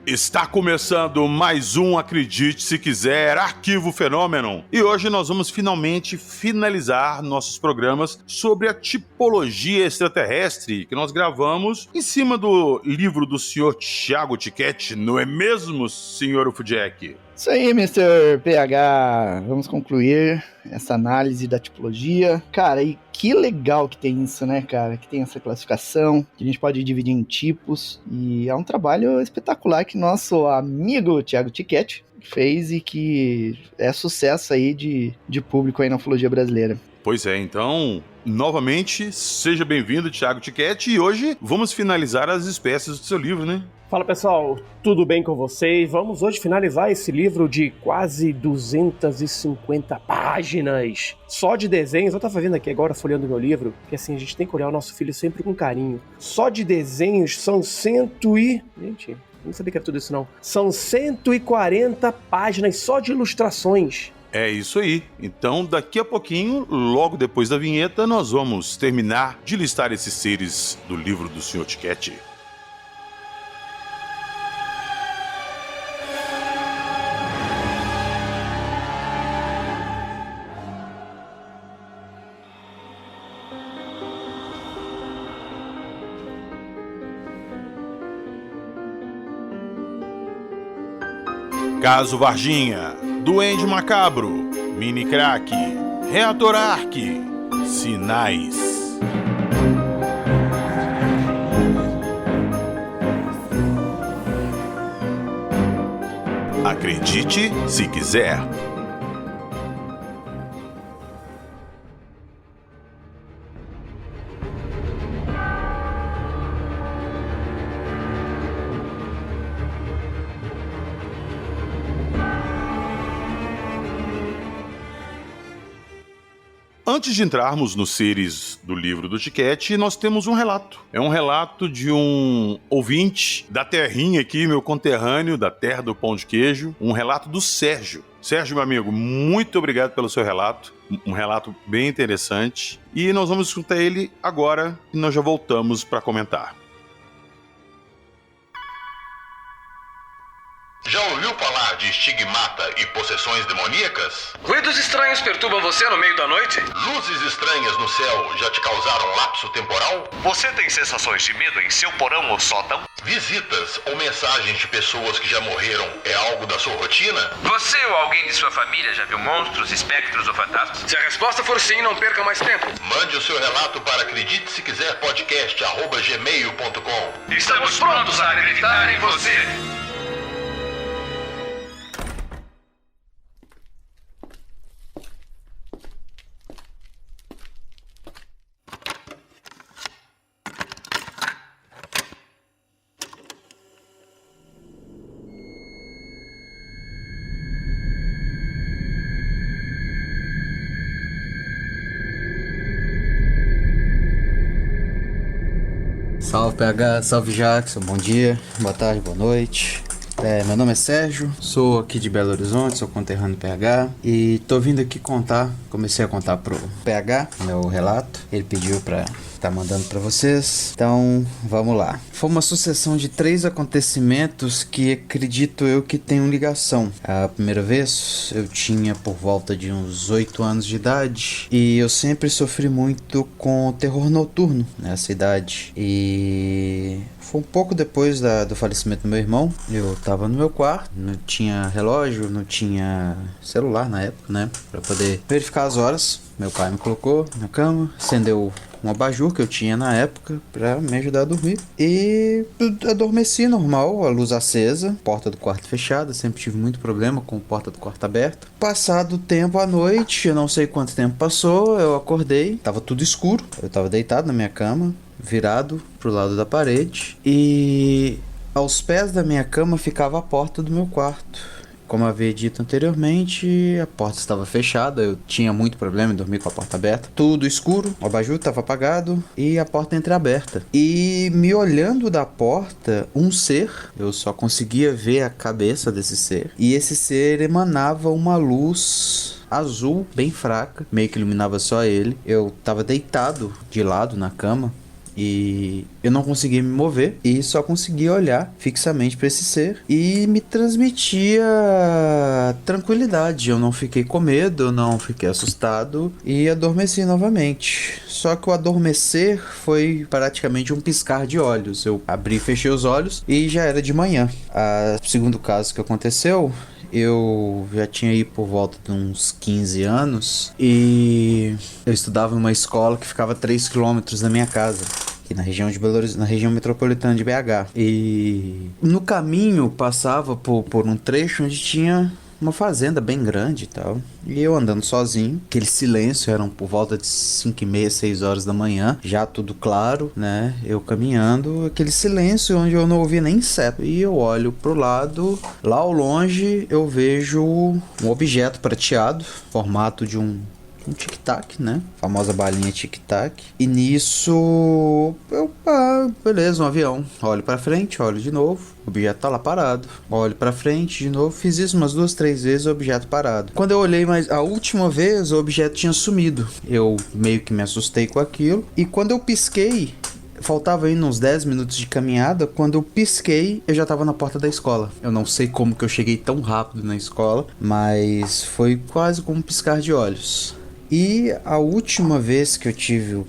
Está começando mais um Acredite Se Quiser, Arquivo Fenômeno. E hoje nós vamos finalmente finalizar nossos programas sobre a tipologia extraterrestre que nós gravamos em cima do livro do senhor Thiago Tiquete, não é mesmo, senhor Ufudjack? Isso aí, Mr. PH. Vamos concluir essa análise da tipologia. Cara, e que legal que tem isso, né, cara? Que tem essa classificação, que a gente pode dividir em tipos. E é um trabalho espetacular que nosso amigo Thiago Tiquete fez e que é sucesso aí de público aí na ufologia brasileira. Pois é, então, novamente, seja bem-vindo, Thiago Tiquete. E hoje vamos finalizar as espécies do seu livro, né? Fala pessoal, tudo bem com vocês? Vamos hoje finalizar esse livro de quase 250 páginas, só de desenhos. Eu tava vendo aqui agora, folheando meu livro, que assim, a gente tem que olhar o nosso filho sempre com carinho. Só de desenhos são Gente, não sabia que era tudo isso não. São 140 páginas só de ilustrações. É isso aí. Então, daqui a pouquinho, logo depois da vinheta, nós vamos terminar de listar esses seres do livro do Sr. Tiquete. Caso Varginha, Duende Macabro, Mini Crack, Reator Arc, Sinais. Acredite se quiser. Antes de entrarmos nos seres do livro do Tiquete, nós temos um relato. É um relato de um ouvinte da terrinha aqui, meu conterrâneo, da terra do pão de queijo. Um relato do Sérgio. Sérgio, meu amigo, muito obrigado pelo seu relato. Um relato bem interessante. E nós vamos escutar ele agora e nós já voltamos para comentar. Já ouviu falar de estigmata e possessões demoníacas? Ruídos estranhos perturbam você no meio da noite? Luzes estranhas no céu já te causaram lapso temporal? Você tem sensações de medo em seu porão ou sótão? Visitas ou mensagens de pessoas que já morreram é algo da sua rotina? Você ou alguém de sua família já viu monstros, espectros ou fantasmas? Se a resposta for sim, não perca mais tempo. Mande o seu relato para acredite-se-quiser-podcast@gmail.com. Estamos prontos a acreditar em você. Salve PH, salve Jackson, bom dia, boa tarde, boa noite. Meu nome é Sérgio, sou aqui de Belo Horizonte, sou conterrâneo PH e tô vindo aqui comecei a contar pro PH meu relato, ele pediu pra estar mandando pra vocês, então vamos lá. Foi uma sucessão de 3 acontecimentos que acredito eu que tenham ligação. A primeira vez eu tinha por volta de uns 8 anos de idade e eu sempre sofri muito com terror noturno nessa idade e foi um pouco depois do falecimento do meu irmão. Eu tava no meu quarto, não tinha relógio, não tinha celular na época, né, pra poder verificar as horas. Meu pai me colocou na cama, acendeu um abajur que eu tinha na época pra me ajudar a dormir e adormeci normal, a luz acesa, porta do quarto fechada, sempre tive muito problema com a porta do quarto aberta. Passado o tempo à noite, eu não sei quanto tempo passou, eu acordei, tava tudo escuro, eu tava deitado na minha cama, virado pro lado da parede e aos pés da minha cama ficava a porta do meu quarto. Como eu havia dito anteriormente, a porta estava fechada, eu tinha muito problema em dormir com a porta aberta. Tudo escuro, o abajur estava apagado e a porta entreaberta. E me olhando da porta, um ser, eu só conseguia ver a cabeça desse ser. E esse ser emanava uma luz azul, bem fraca, meio que iluminava só ele. Eu estava deitado de lado na cama. E eu não conseguia me mover e só conseguia olhar fixamente para esse ser e me transmitia tranquilidade. Eu não fiquei com medo, eu não fiquei assustado e adormeci novamente. Só que o adormecer foi praticamente um piscar de olhos. Eu abri e fechei os olhos e já era de manhã. O segundo caso que aconteceu, eu já tinha aí por volta de uns 15 anos e eu estudava numa escola que ficava a 3 quilômetros da minha casa, aqui na região de Belo Horizonte, na região metropolitana de BH. E no caminho passava por um trecho onde tinha uma fazenda bem grande e tal. E eu andando sozinho, aquele silêncio, eram por volta de 5h30, 6 horas da manhã, já tudo claro, né? Eu caminhando, aquele silêncio onde eu não ouvia nem inseto. E eu olho pro lado, lá ao longe eu vejo um objeto prateado, formato de um tic-tac, né? Famosa balinha tic-tac. E nisso, beleza, um avião. Olho pra frente, olho de novo. O objeto tá lá parado. Olho pra frente de novo. Fiz isso umas 2, 3 vezes, o objeto parado. Quando eu olhei mais a última vez, o objeto tinha sumido. Eu meio que me assustei com aquilo. E quando eu pisquei, faltava ainda uns 10 minutos de caminhada. Quando eu pisquei, eu já tava na porta da escola. Eu não sei como que eu cheguei tão rápido na escola, mas foi quase como um piscar de olhos. E a última vez que eu tive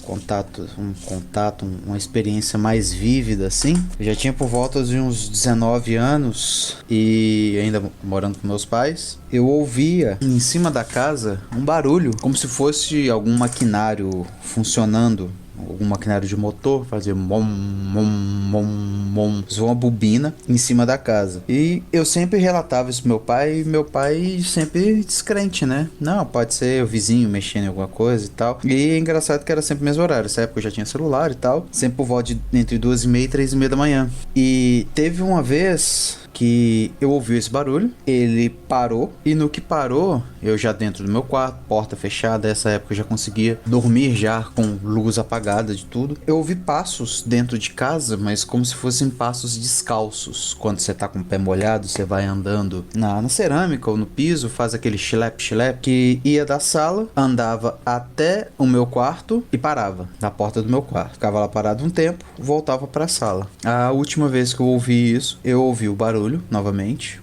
uma experiência mais vívida assim, eu já tinha por volta de uns 19 anos e ainda morando com meus pais. Eu ouvia em cima da casa um barulho, como se fosse algum maquinário funcionando. Algum maquinário de motor, fazia mom, mom, mom, mom, uma bobina em cima da casa. E eu sempre relatava isso pro meu pai, e meu pai sempre descrente, né? Não, pode ser o vizinho mexendo em alguma coisa e tal. E é engraçado que era sempre o mesmo horário. Nessa época eu já tinha celular e tal. Sempre por volta de entre 2h30 e 3h30 da manhã. E teve uma vez que eu ouvi esse barulho, ele parou, e no que parou, eu já dentro do meu quarto, porta fechada, nessa época eu já conseguia dormir já com luz apagada de tudo. Eu ouvi passos dentro de casa, mas como se fossem passos descalços. Quando você tá com o pé molhado, você vai andando na cerâmica ou no piso, faz aquele chilep, que ia da sala, andava até o meu quarto e parava na porta do meu quarto. Ficava lá parado um tempo, voltava pra sala. A última vez que eu ouvi isso, eu ouvi o barulho novamente.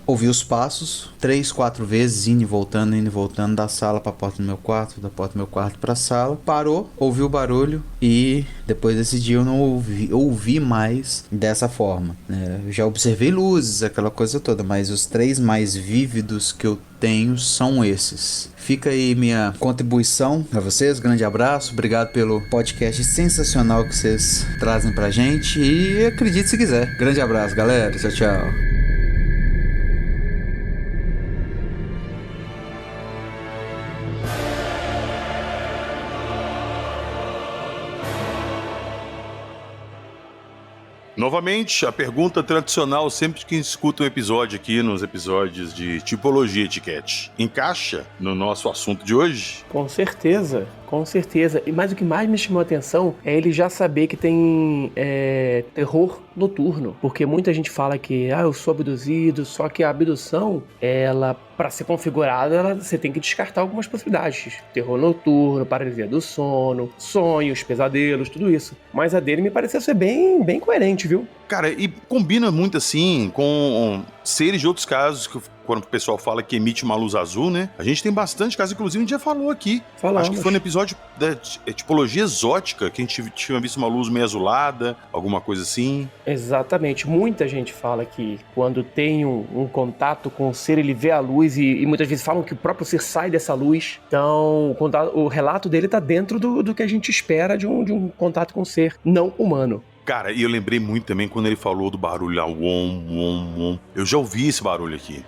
Ouvi os passos 3, 4 vezes, indo e voltando da sala pra porta do meu quarto, da porta do meu quarto pra sala. Parou, ouvi o barulho e depois desse dia eu não ouvi mais dessa forma, né? Eu já observei luzes, aquela coisa toda, mas os 3 mais vívidos que eu tenho são esses. Fica aí minha contribuição a vocês, grande abraço, obrigado pelo podcast sensacional que vocês trazem pra gente e acredite se quiser. Grande abraço, galera, tchau, tchau. Novamente, a pergunta tradicional sempre que escuta um episódio aqui, nos episódios de Tipologia Etiquette. Encaixa no nosso assunto de hoje? Com certeza. Com certeza. Mas o que mais me chamou a atenção é ele já saber que tem terror noturno. Porque muita gente fala que eu sou abduzido, só que a abdução, ela, para ser configurada, você tem que descartar algumas possibilidades. Terror noturno, paralisia do sono, sonhos, pesadelos, tudo isso. Mas a dele me pareceu ser bem, bem coerente, viu? Cara, e combina muito assim com seres de outros casos que quando o pessoal fala que emite uma luz azul, né? A gente tem bastante casos, inclusive a gente já falou aqui. Falamos. Acho que foi no episódio da tipologia exótica que a gente tinha visto uma luz meio azulada, alguma coisa assim. Exatamente. Muita gente fala que quando tem um contato com o ser, ele vê a luz e muitas vezes falam que o próprio ser sai dessa luz. Então, o relato dele tá dentro do que a gente espera de um contato com o ser não humano. Cara, e eu lembrei muito também quando ele falou do barulho lá, wom. Eu já ouvi esse barulho aqui.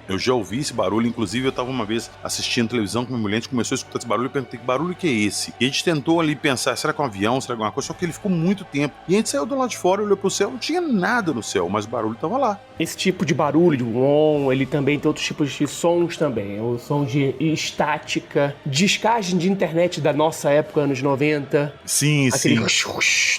Inclusive eu tava uma vez assistindo televisão com minha mulher, a gente começou a escutar esse barulho e perguntei que barulho que é esse? E a gente tentou ali pensar, será que é um avião, será que é alguma coisa? Só que ele ficou muito tempo. E a gente saiu do lado de fora, olhou pro céu, não tinha nada no céu, mas o barulho tava lá. Esse tipo de barulho, de wom, ele também tem outros tipos de sons também. O som de estática, descagem de internet da nossa época, anos 90. Sim. Aquele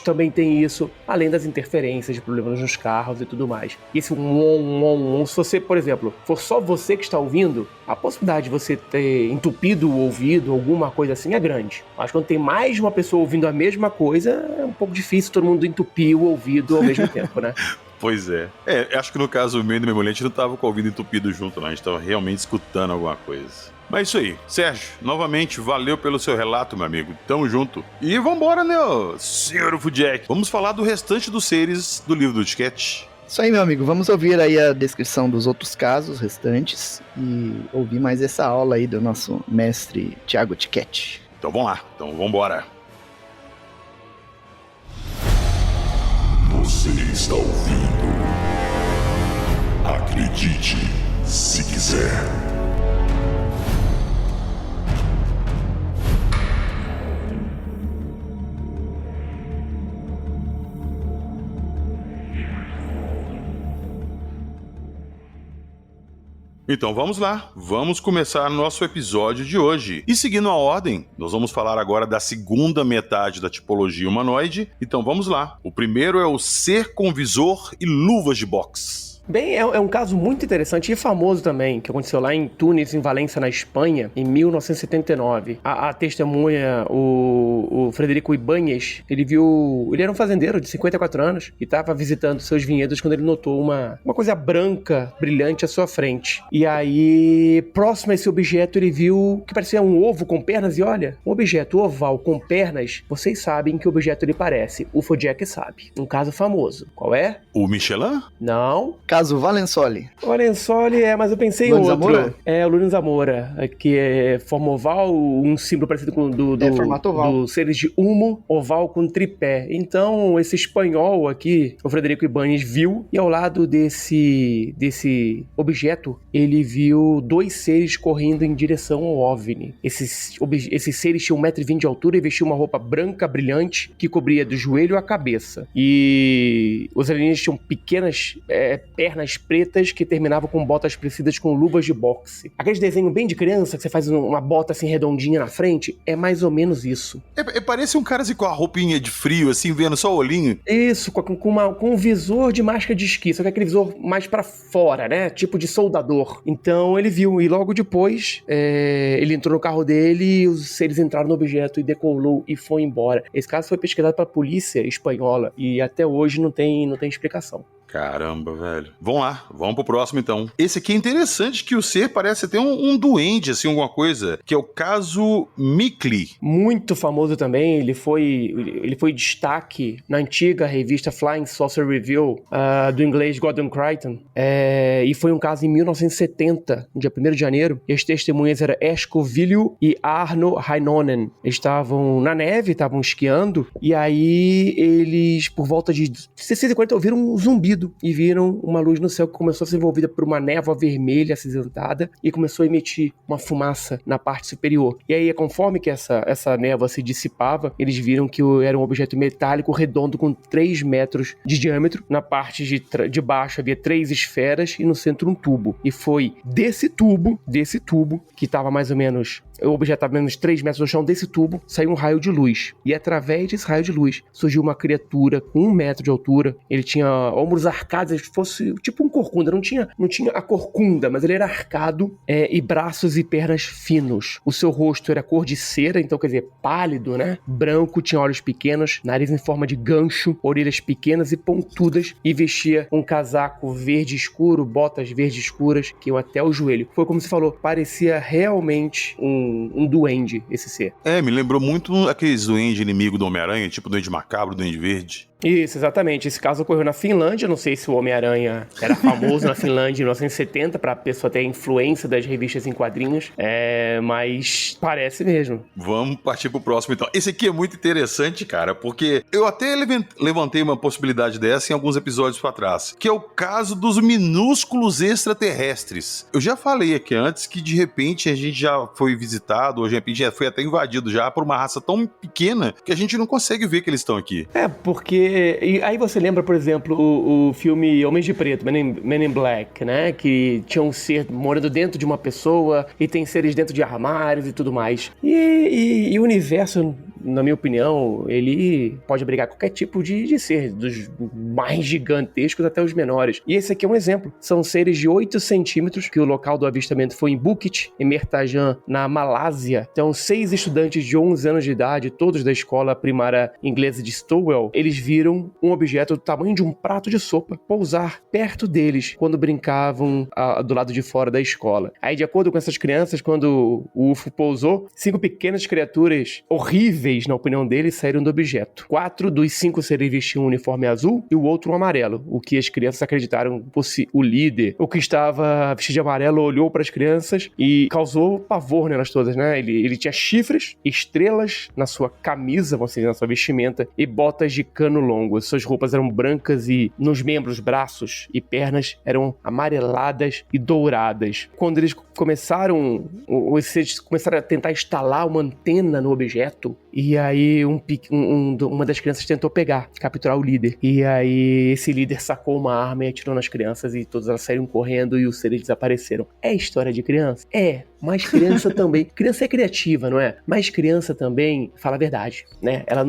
também tem isso. Além das interferências, de problemas nos carros e tudo mais. E esse se você, por exemplo, for só você que está ouvindo, a possibilidade de você ter entupido o ouvido, alguma coisa assim, é grande. Mas quando tem mais de uma pessoa ouvindo a mesma coisa, é um pouco difícil todo mundo entupir o ouvido ao mesmo tempo, né? Pois é. Acho que no caso meu e do meu mulher, a gente não tava com o ouvido entupido junto, não. A gente tava realmente escutando alguma coisa. Mas é isso aí. Sérgio, novamente, valeu pelo seu relato, meu amigo. Tamo junto. E vambora, né, senhor Fujack? Vamos falar do restante dos seres do livro do disquete. Isso aí, meu amigo. Vamos ouvir aí a descrição dos outros casos restantes e ouvir mais essa aula aí do nosso mestre Thiago Tiquete. Então vamos lá. Então vambora. Você está ouvindo? Acredite, se quiser. Então vamos lá, vamos começar nosso episódio de hoje. E seguindo a ordem, nós vamos falar agora da segunda metade da tipologia humanoide. Então vamos lá. O primeiro é o ser com visor e luvas de boxe. Bem, é um caso muito interessante e famoso também, que aconteceu lá em Túnez, em Valência, na Espanha, em 1979. A testemunha, o Frederico Ibáñez, ele era um fazendeiro de 54 anos e estava visitando seus vinhedos quando ele notou uma coisa branca, brilhante à sua frente. E aí, próximo a esse objeto, ele viu que parecia um ovo com pernas e olha, um objeto oval com pernas, vocês sabem que objeto ele parece. O Fujack sabe. Um caso famoso. Qual é? O Michelin? Não. Caso Valensole. O Valensole mas eu pensei em Lourdes outro. Zamora? É, o Lourdes Zamora, que é forma oval, um símbolo parecido com formato oval. dos seres de humo, oval com tripé. Então, esse espanhol aqui, o Frederico Ibáñez, viu, e ao lado desse objeto, ele viu dois seres correndo em direção ao OVNI. Esses seres tinham 1,20 m de altura e vestiam uma roupa branca, brilhante, que cobria do joelho à cabeça. E os alienígenas tinham pequenas pernas pretas que terminavam com botas parecidas com luvas de boxe. Aquele desenho bem de criança, que você faz uma bota assim redondinha na frente, é mais ou menos isso. Parece um cara assim com a roupinha de frio, assim, vendo só o olhinho. Isso, com um visor de máscara de esqui, só que aquele visor mais pra fora, né? Tipo de soldador. Então ele viu, e logo depois ele entrou no carro dele, e os seres entraram no objeto e decolou e foi embora. Esse caso foi pesquisado pela polícia espanhola e até hoje não tem explicação. Caramba, velho. Vamos lá, vamos pro próximo então. Esse aqui é interessante, que o ser parece ter um duende, assim, alguma coisa, que é o caso Mickley. Muito famoso também, ele foi destaque na antiga revista Flying Saucer Review, do inglês Gordon Crichton, e foi um caso em 1970, no dia 1º de janeiro, e as testemunhas eram Esko Vilju e Arno Heinonen. Eles estavam na neve, estavam esquiando, e aí eles, por volta de 6h40, ouviram um zumbido e viram uma luz no céu que começou a ser envolvida por uma névoa vermelha acinzentada e começou a emitir uma fumaça na parte superior. E aí, conforme que essa névoa se dissipava, eles viram que era um objeto metálico redondo com 3 metros de diâmetro. Na parte de baixo havia 3 esferas e no centro um tubo. E foi desse tubo, que estava mais ou menos... O objeto estava menos 3 metros do chão, desse tubo saiu um raio de luz. E através desse raio de luz surgiu uma criatura com 1 metro de altura. Ele tinha ombros arcados, se fosse tipo um corcunda. Não tinha a corcunda, mas ele era arcado, e braços e pernas finos. O seu rosto era cor de cera, então quer dizer, pálido, né? Branco, tinha olhos pequenos, nariz em forma de gancho, orelhas pequenas e pontudas, e vestia um casaco verde escuro, botas verde escuras, que iam até o joelho. Foi como você falou, parecia realmente um duende, esse ser. Me lembrou muito aqueles duendes inimigo do Homem-Aranha, tipo Duende Macabro, Duende Verde. Isso, exatamente. Esse caso ocorreu na Finlândia. Não sei se o Homem-Aranha era famoso na Finlândia em 1970, pra pessoa ter a influência das revistas em quadrinhos, mas parece mesmo. Vamos partir pro próximo, então. Esse aqui é muito interessante, cara, porque eu até levantei uma possibilidade dessa em alguns episódios pra trás, que é o caso dos minúsculos extraterrestres. Eu já falei aqui antes que, de repente, a gente já foi visitado, ou de repente já foi até invadido já por uma raça tão pequena que a gente não consegue ver que eles estão aqui. Porque... E aí você lembra, por exemplo, o filme Homens de Preto, Men in Black, né? Que tinha um ser morando dentro de uma pessoa e tem seres dentro de armários e tudo mais. E o universo na minha opinião, ele pode abrigar qualquer tipo de ser, dos mais gigantescos até os menores. E esse aqui é um exemplo. São seres de 8 centímetros, que o local do avistamento foi em Bukit, em Mertajan, na Malásia. Então, 6 estudantes de 11 anos de idade, todos da escola primária inglesa de Stowell, eles viram um objeto do tamanho de um prato de sopa pousar perto deles quando brincavam do lado de fora da escola. Aí, de acordo com essas crianças, quando o UFO pousou, 5 pequenas criaturas horríveis, na opinião deles, saíram do objeto. 4 dos 5 seres vestiam um uniforme azul e o outro um amarelo, o que as crianças acreditaram fosse o líder. O que estava vestido de amarelo olhou para as crianças e causou pavor nelas todas, né? Ele tinha chifres, estrelas na sua camisa, ou seja, na sua vestimenta, e botas de cano longo. Suas roupas eram brancas e nos membros, braços e pernas eram amareladas e douradas. Quando eles começaram a tentar instalar uma antena no objeto, e aí uma das crianças tentou capturar o líder. E aí esse líder sacou uma arma e atirou nas crianças e todas elas saíram correndo e os seres desapareceram. É história de criança? É, mas criança também. Criança é criativa, não é? Mas criança também fala a verdade, né? Ela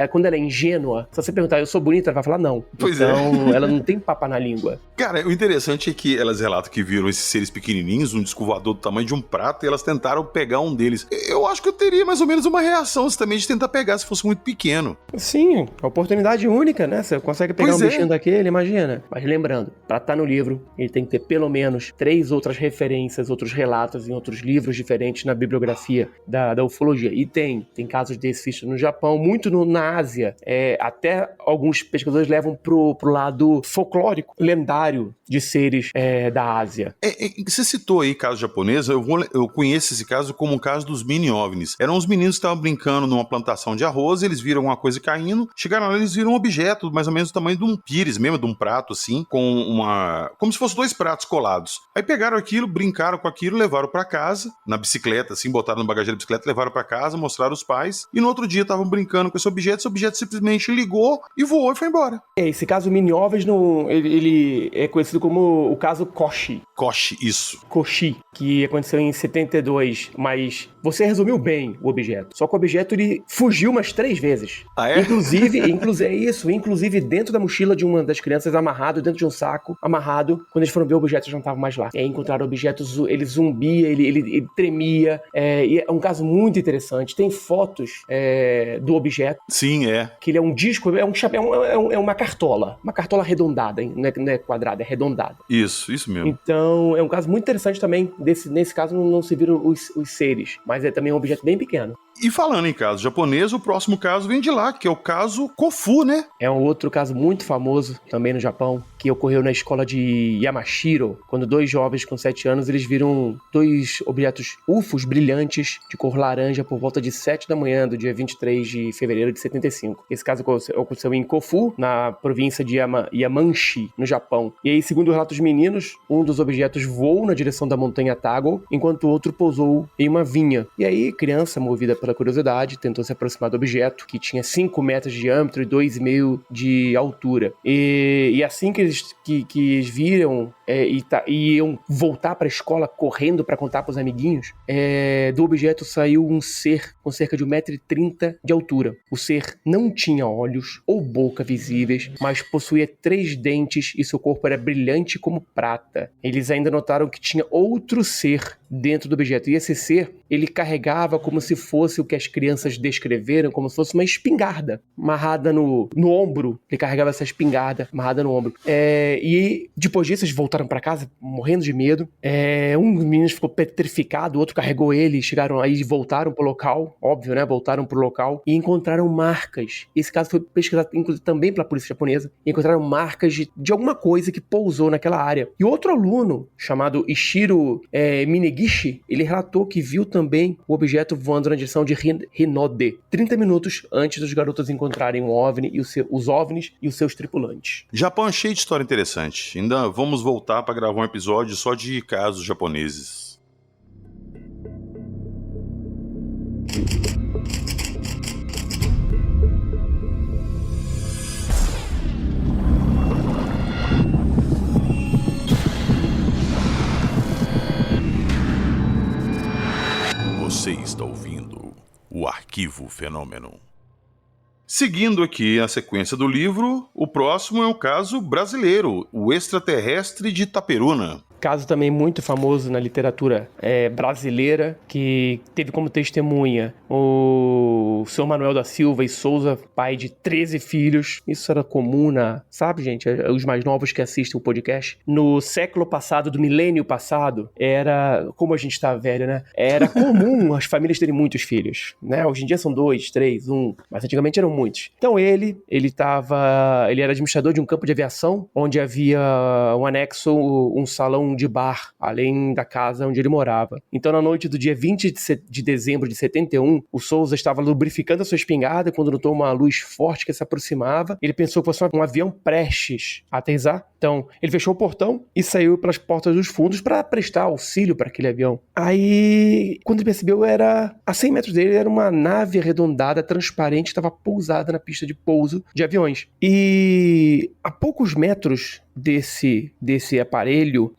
quando ela é ingênua, se você perguntar, eu sou bonita, ela vai falar não. Pois então, ela não tem papa na língua. Cara, o interessante é que elas relatam que viram esses seres pequenininhos, um disco voador do tamanho de um prato, e elas tentaram pegar um deles. Eu acho que eu teria mais ou menos uma reação também de tentar pegar se fosse muito pequeno. Sim, oportunidade única, né? Você consegue pegar bichinho daquele, imagina. Mas lembrando, pra estar no livro, ele tem que ter pelo menos 3 outras referências, outros relatos em outros livros diferentes na bibliografia da ufologia. E tem casos desses vistos no Japão, muito na Ásia. Até alguns pesquisadores levam pro lado folclórico, lendário de seres da Ásia. Você citou aí caso japonês, eu conheço esse caso como o caso dos mini-ovnis. Eram uns meninos que estavam brincando numa plantação de arroz, eles viram alguma coisa caindo, chegaram lá, eles viram um objeto mais ou menos do tamanho de um pires mesmo, de um prato assim, como se fossem 2 pratos colados. Aí pegaram aquilo, brincaram com aquilo, levaram pra casa, na bicicleta assim, botaram no bagageiro da bicicleta, levaram pra casa, mostraram os pais, e no outro dia estavam brincando com esse objeto simplesmente ligou e voou e foi embora. Esse caso mini-ovnis, ele é conhecido como o caso Koshi. Koshi, isso. Koshi, que aconteceu em 72, mas você resumiu bem o objeto. Só que o objeto, ele fugiu umas 3 vezes. Ah, é? Inclusive dentro da mochila de uma das crianças, amarrado dentro de um saco, amarrado. Quando eles foram ver o objeto, já não estava mais lá. Encontraram objetos, ele zumbia, ele tremia. E é um caso muito interessante. Tem fotos do objeto. Sim, é. Que ele é um disco, é um chapéu, é uma cartola. Uma cartola arredondada, hein? Não é quadrada, é arredondada. Isso mesmo. Então, é um caso muito interessante também. Nesse caso, não se viram os seres. Mas é também um objeto bem pequeno. E falando em caso japonês, o próximo caso vem de lá, que é o caso Kofu, né? É um outro caso muito famoso também no Japão, que ocorreu na escola de Yamashiro, quando 2 jovens com 7 anos, eles viram 2 objetos UFOs brilhantes de cor laranja por volta de 7 da manhã do dia 23 de fevereiro de 75. Esse caso aconteceu em Kofu, na província de Yamanshi, no Japão. E aí, segundo o relato dos meninos, um dos objetos voou na direção da montanha Tago, enquanto o outro pousou em uma vinha. E aí, criança, movida pela curiosidade, tentou se aproximar do objeto, que tinha 5 metros de diâmetro e 2,5 de altura. E assim que eles viram e iam voltar para a escola correndo para contar para os amiguinhos, do objeto saiu um ser com cerca de 1,30 m de altura. O ser não tinha olhos ou boca visíveis, mas possuía 3 dentes e seu corpo era brilhante como prata. Eles ainda notaram que tinha outro ser dentro do objeto. E esse ser, ele carregava como se fosse o que as crianças descreveram, como se fosse uma espingarda amarrada no ombro. Ele carregava essa espingarda amarrada no ombro. E depois disso, eles voltaram para casa, morrendo de medo. Um dos meninos ficou petrificado, o outro carregou ele, chegaram aí e voltaram pro local, óbvio, né? Voltaram pro local e encontraram marcas. Esse caso foi pesquisado, inclusive, também pela polícia japonesa. E encontraram marcas de alguma coisa que pousou naquela área. E outro aluno, chamado Ishiro Minegishi, ele relatou que viu também o objeto voando na direção de Hinode, 30 minutos antes dos garotos encontrarem um OVNI e os OVNIs e os seus tripulantes. Japão é cheio de história interessante. Ainda vamos voltar para gravar um episódio só de casos japoneses. Você está ouvindo o Arquivo Fenômeno. Seguindo aqui a sequência do livro, o próximo é o caso brasileiro, o extraterrestre de Itaperuna. Caso também muito famoso na literatura brasileira, que teve como testemunha o Sr. Manuel da Silva e Souza, pai de 13 filhos. Isso era comum sabe, gente, os mais novos que assistem o podcast, no século passado, do milênio passado, era, como a gente tá velho, né? Era comum as famílias terem muitos filhos, né? Hoje em dia são 2, 3, 1, mas antigamente eram muitos. Então ele era administrador de um campo de aviação, onde havia um anexo, um salão de bar, além da casa onde ele morava. Então, na noite do dia 20 de dezembro de 71, o Souza estava lubrificando a sua espingarda quando notou uma luz forte que se aproximava. Ele pensou que fosse um avião prestes a aterrissar. Então, ele fechou o portão e saiu pelas portas dos fundos para prestar auxílio para aquele avião. Aí, quando ele percebeu, a 100 metros dele era uma nave arredondada, transparente, que estava pousada na pista de pouso de aviões. E a poucos metros desse aparelho,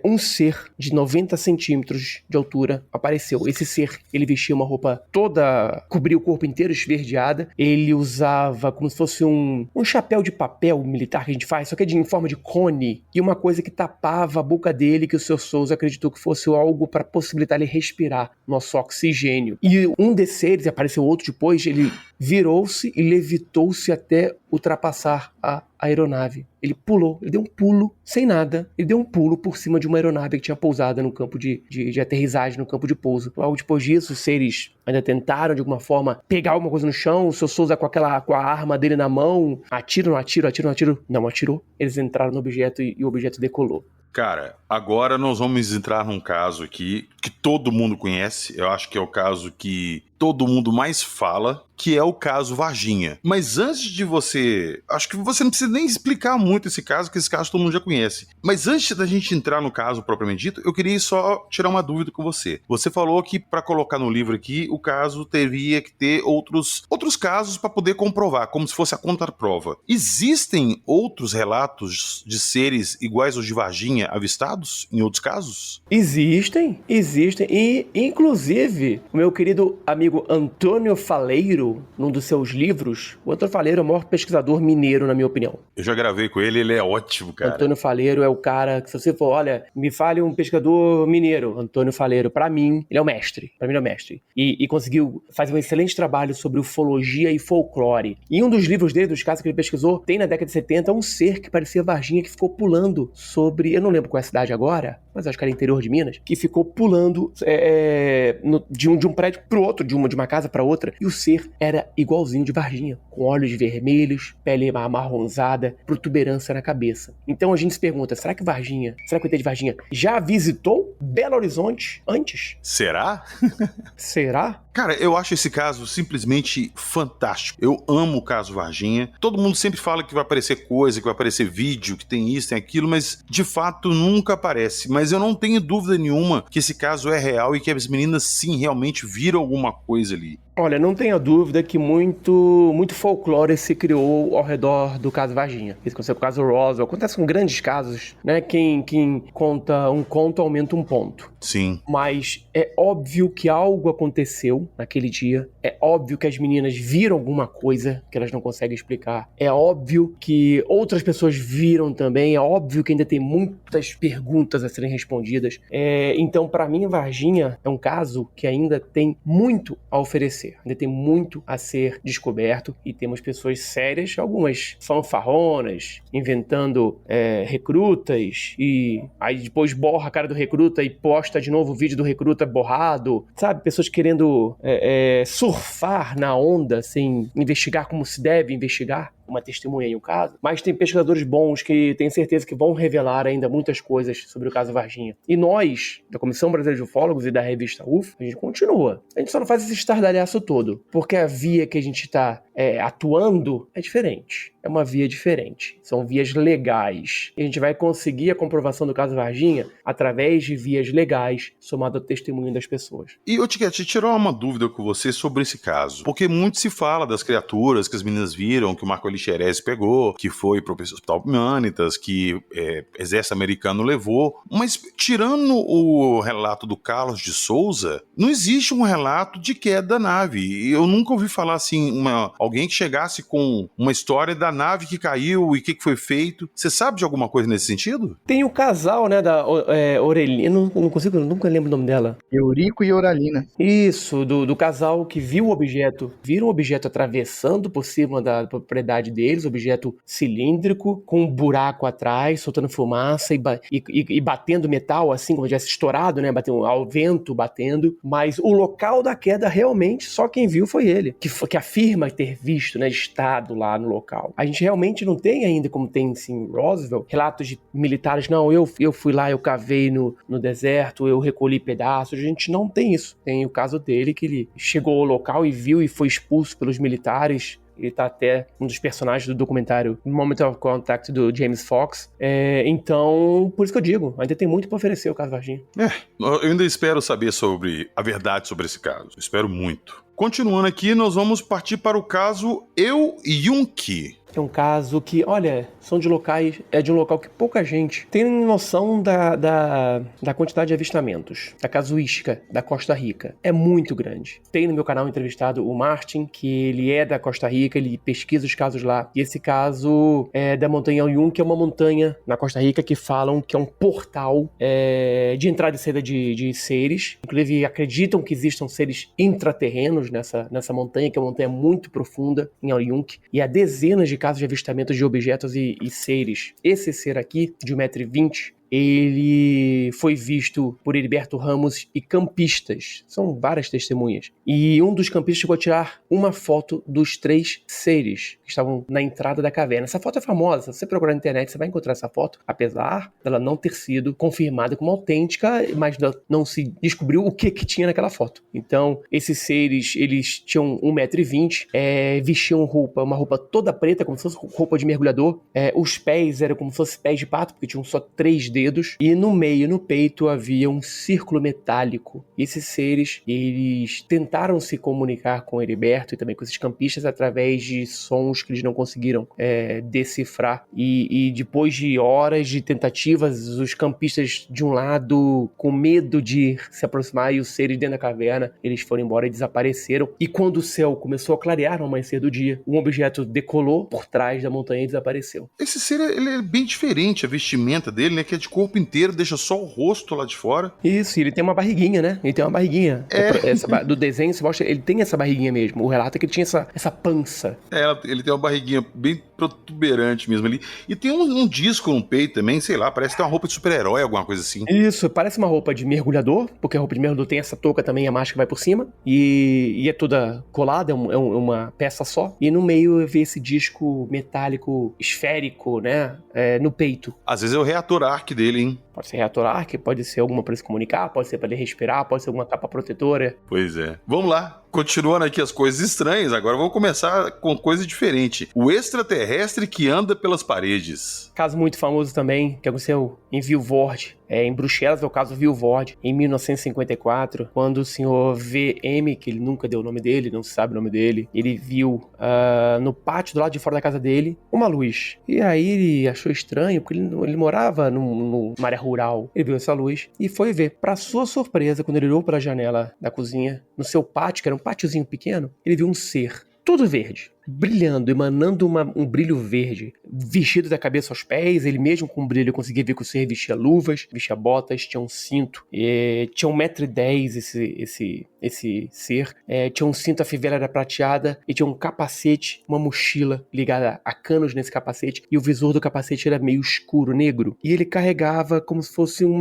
um ser de 90 centímetros de altura apareceu. Esse ser, ele vestia uma roupa toda, cobria o corpo inteiro, esverdeada. Ele usava como se fosse um chapéu de papel militar que a gente faz, só que em forma de cone, e uma coisa que tapava a boca dele, que o Sr. Souza acreditou que fosse algo para possibilitar ele respirar nosso oxigênio. E um desses seres, apareceu outro depois, ele virou-se e levitou-se até ultrapassar a aeronave. Ele pulou, ele deu um pulo, sem nada, ele deu um pulo por cima de uma aeronave que tinha pousada no campo de aterrissagem, no campo de pouso. Logo depois disso, os seres ainda tentaram, de alguma forma, pegar alguma coisa no chão, o Sr. Souza com a arma dele na mão, atira, não atirou. Eles entraram no objeto e o objeto decolou. Cara, agora nós vamos entrar num caso aqui que todo mundo conhece, eu acho que é o caso que todo mundo mais fala, que é o caso Varginha. Mas antes de acho que você não precisa nem explicar muito esse caso, que esse caso todo mundo já conhece. Mas antes da gente entrar no caso propriamente dito, eu queria só tirar uma dúvida com você. Você falou que para colocar no livro aqui, o caso teria que ter outros casos para poder comprovar, como se fosse a contraprova. Existem outros relatos de seres iguais aos de Varginha avistados em outros casos? Existem. E, inclusive, o meu querido amigo Antônio Faleiro, num dos seus livros, o Antônio Faleiro é o maior pesquisador mineiro, na minha opinião. Eu já gravei com ele, ele é ótimo, cara. Antônio Faleiro é o cara que, se você for, olha, me fale um pescador mineiro, Antônio Faleiro, pra mim, ele é o mestre. Pra mim, ele é o mestre. E conseguiu fazer um excelente trabalho sobre ufologia e folclore. E um dos livros dele, dos casos que ele pesquisou, tem na década de 70 um ser que parecia Varginha, que ficou pulando sobre, eu não lembro qual é a cidade agora, mas acho que era interior de Minas, que ficou pulando de um prédio pro outro, de uma casa pra outra, e o ser era igualzinho de Varginha, com olhos vermelhos, pele amarronzada, protuberância na cabeça. Então a gente se pergunta, será que o ET de Varginha já visitou Belo Horizonte antes? Será? Será? Cara, eu acho esse caso simplesmente fantástico. Eu amo o caso Varginha. Todo mundo sempre fala que vai aparecer coisa, que vai aparecer vídeo, que tem isso, tem aquilo, mas de fato nunca aparece. Mas eu não tenho dúvida nenhuma que esse caso é real e que as meninas sim realmente viram alguma coisa ali. Olha, não tenha dúvida que muito folclore se criou ao redor do caso Varginha. Isso aconteceu com o caso Roswell. Acontece com grandes casos, né? Quem conta um conto aumenta um ponto. Sim. Mas é óbvio que algo aconteceu naquele dia. É óbvio que as meninas viram alguma coisa que elas não conseguem explicar. É óbvio que outras pessoas viram também. É óbvio que ainda tem muitas perguntas a serem respondidas. Então, pra mim, Varginha é um caso que ainda tem muito a oferecer. Ainda tem muito a ser descoberto e temos pessoas sérias, algumas fanfarronas, inventando recrutas, e aí depois borra a cara do recruta e posta de novo o vídeo do recruta borrado, sabe? Pessoas querendo surfar na onda sem investigar como se deve investigar. Uma testemunha em um caso, mas tem pesquisadores bons que tenho certeza que vão revelar ainda muitas coisas sobre o caso Varginha. E nós, da Comissão Brasileira de Ufólogos e da revista UFO, a gente continua. A gente só não faz esse estardalhaço todo, porque a via que a gente está atuando é diferente. É uma via diferente. São vias legais. E a gente vai conseguir a comprovação do caso Varginha através de vias legais, somado ao testemunho das pessoas. E, Tiquete, tirar uma dúvida com você sobre esse caso. Porque muito se fala das criaturas que as meninas viram, que o Marco Ellis Xerez pegou, que foi pro Hospital Humanitas, que exército americano levou. Mas, tirando o relato do Carlos de Souza, não existe um relato de queda da nave. Eu nunca ouvi falar assim, alguém que chegasse com uma história da nave que caiu e o que foi feito. Você sabe de alguma coisa nesse sentido? Tem o casal, né, da Orelina, não consigo, eu nunca lembro o nome dela. Eurico e Oralina. Isso, do casal que viu o objeto, viram o objeto atravessando por cima da propriedade deles, objeto cilíndrico, com um buraco atrás, soltando fumaça e batendo metal, assim como tivesse estourado, né, batendo ao vento, batendo, mas o local da queda realmente só quem viu foi ele, que afirma ter visto, né, estado lá no local. A gente realmente não tem ainda, como tem sim, em Roswell, relatos de militares, não, eu fui lá, eu cavei no deserto, eu recolhi pedaços, a gente não tem isso. Tem o caso dele, que ele chegou ao local e viu e foi expulso pelos militares. Ele tá até um dos personagens do documentário Moment of Contact do James Fox. Então, por isso que eu digo, ainda tem muito pra oferecer o caso Varginha. Eu ainda espero saber sobre a verdade sobre esse caso. Eu espero muito. Continuando aqui, nós vamos partir para o caso Eu Yunki. É um caso que, olha, são de locais, é de um local que pouca gente tem noção da quantidade de avistamentos, da casuística da Costa Rica. É muito grande. Tem no meu canal entrevistado o Martin, que ele é da Costa Rica, ele pesquisa os casos lá. E esse caso é da montanha Oyun, que é uma montanha na Costa Rica que falam que é um portal de entrada e saída de seres. Inclusive, acreditam que existam seres intraterrenos nessa montanha, que é uma montanha muito profunda em Oyunque. E há dezenas de casos de avistamento de objetos e seres. Esse ser aqui, de 1,20 m, ele foi visto por Heriberto Ramos e campistas. São várias testemunhas. E um dos campistas chegou a tirar uma foto dos 3 seres que estavam na entrada da caverna. Essa foto é famosa. Se você procurar na internet, você vai encontrar essa foto, apesar dela não ter sido confirmada como autêntica, mas não se descobriu o que tinha naquela foto. Então, esses seres, eles tinham 1,20 m, vestiam uma roupa toda preta, como se fosse roupa de mergulhador. Os pés eram como se fossem pés de pato, porque tinham só 3 dedos. E no meio, no peito, havia um círculo metálico. E esses seres, eles tentaram se comunicar com Heriberto e também com esses campistas através de sons que eles não conseguiram decifrar. E depois de horas de tentativas, os campistas de um lado, com medo de se aproximar, e os seres dentro da caverna, eles foram embora e desapareceram. E quando o céu começou a clarear no amanhecer do dia, um objeto decolou por trás da montanha e desapareceu. Esse ser, ele é bem diferente, a vestimenta dele, né, que é de corpo inteiro, deixa só o rosto lá de fora. Isso, ele tem uma barriguinha, né? Ele tem uma barriguinha. Do desenho, você mostra, ele tem essa barriguinha mesmo. O relato é que ele tinha essa pança. Ele tem uma barriguinha bem protuberante mesmo ali. E tem um disco no peito também, sei lá, parece que tem uma roupa de super-herói, alguma coisa assim. Isso, parece uma roupa de mergulhador, porque a roupa de mergulhador tem essa touca também, a máscara vai por cima, e é toda colada, é uma peça só. E no meio eu vi esse disco metálico esférico, né, no peito. Às vezes é o reator arc dele, hein? Pode ser reator arc, pode ser alguma para ele se comunicar, pode ser para ele respirar, pode ser alguma capa protetora. Pois é. Vamos lá. Continuando aqui as coisas estranhas, agora vamos começar com coisa diferente. O extraterrestre que anda pelas paredes. Caso muito famoso também, que aconteceu em Vilvoorde, em Bruxelas, é o caso Vilvoorde, em 1954, quando o senhor VM, que ele nunca deu o nome dele, não se sabe o nome dele, ele viu no pátio do lado de fora da casa dele uma luz. E aí ele achou estranho, porque ele morava numa área rural. Ele viu essa luz e foi ver. Para sua surpresa, quando ele olhou para a janela da cozinha, no seu pátio, que era um pátiozinho pequeno, ele viu um ser todo verde, brilhando, emanando um brilho verde, vestido da cabeça aos pés. Ele mesmo com brilho conseguia ver que o ser vestia luvas, vestia botas, tinha um cinto, tinha 1,10 m esse ser, tinha um cinto, a fivela era prateada, e tinha um capacete, uma mochila ligada a canos nesse capacete, e o visor do capacete era meio escuro, negro, e ele carregava como se fosse um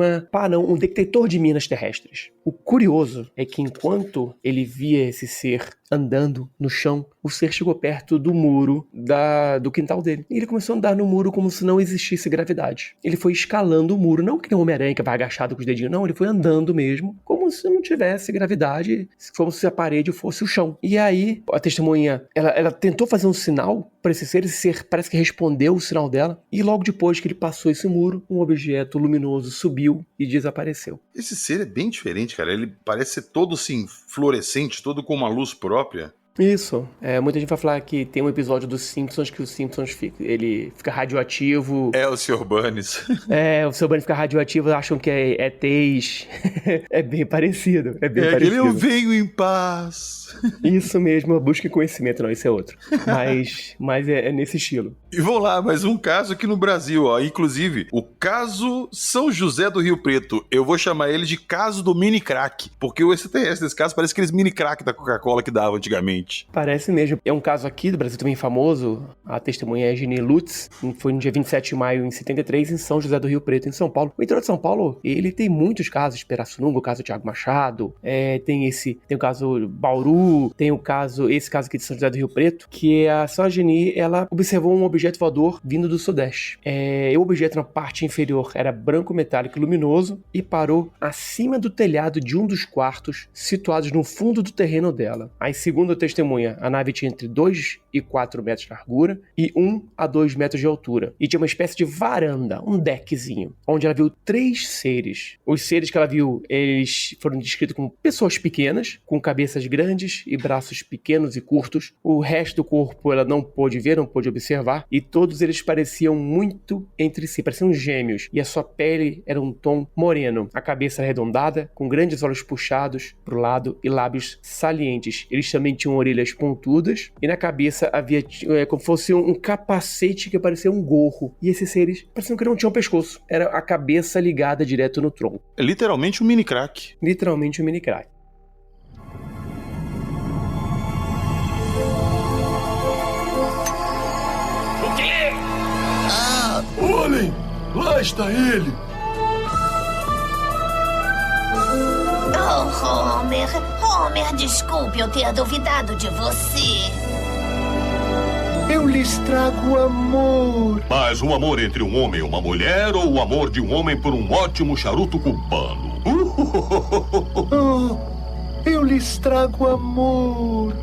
detector de minas terrestres. O curioso é que enquanto ele via esse ser andando no chão, o ser chegou perto do muro do quintal dele. E ele começou a andar no muro como se não existisse gravidade. Ele foi escalando o muro, não que nem um Homem-Aranha que vai agachado com os dedinhos, não, ele foi andando mesmo, como se não tivesse gravidade, como se a parede fosse o chão. E aí, a testemunha, ela tentou fazer um sinal para esse ser parece que respondeu o sinal dela, e logo depois que ele passou esse muro, um objeto luminoso subiu e desapareceu. Esse ser é bem diferente, cara. Ele parece ser todo assim, fluorescente, todo com uma luz própria. Isso. Muita gente vai falar que tem um episódio dos Simpsons que o Simpsons ele fica radioativo. É o Sr. Burns. O Sr. Burns fica radioativo, acham que é ETs. É bem parecido. Aquele eu venho em paz. Isso mesmo, busque conhecimento. Não, esse é outro. Mas é nesse estilo. E vamos lá, mais um caso aqui no Brasil, ó. Inclusive, o caso São José do Rio Preto. Eu vou chamar ele de caso do mini crack, porque o extraterrestre desse caso parece aqueles mini crack da Coca-Cola que dava antigamente. Parece mesmo. É um caso aqui do Brasil também famoso. A testemunha é Geni Lutz. Foi no dia 27 de maio, em 73, em São José do Rio Preto, em São Paulo. O interior de São Paulo, ele tem muitos casos. Pirassununga, o caso Tiago Machado. Tem o caso Bauru. Tem esse caso aqui de São José do Rio Preto, que a senhora Geni, ela observou um objeto voador vindo do sudeste. O objeto na parte inferior era branco metálico e luminoso e parou acima do telhado de um dos quartos situados no fundo do terreno dela. Aí, segundo a testemunha, a nave tinha entre 2 e 4 metros de largura e 1 a 2 metros de altura. E tinha uma espécie de varanda, um deckzinho, onde ela viu 3 seres. Os seres que ela viu, eles foram descritos como pessoas pequenas, com cabeças grandes e braços pequenos e curtos. O resto do corpo ela não pôde ver, não pôde observar, e todos eles pareciam muito entre si, pareciam gêmeos, e a sua pele era um tom moreno. A cabeça arredondada, com grandes olhos puxados para o lado e lábios salientes. Eles também tinham orelhas pontudas, e na cabeça havia como fosse um capacete que parecia um gorro. E esses seres pareciam que não tinham pescoço. Era a cabeça ligada direto no tronco. É literalmente um mini crack. Literalmente um mini crack. O quê? Olhem! Lá está ele! Oh, Homer, desculpe eu ter duvidado de você. Eu lhes trago amor. Mas um amor entre um homem e uma mulher ou o amor de um homem por um ótimo charuto cubano? Eu lhes trago amor.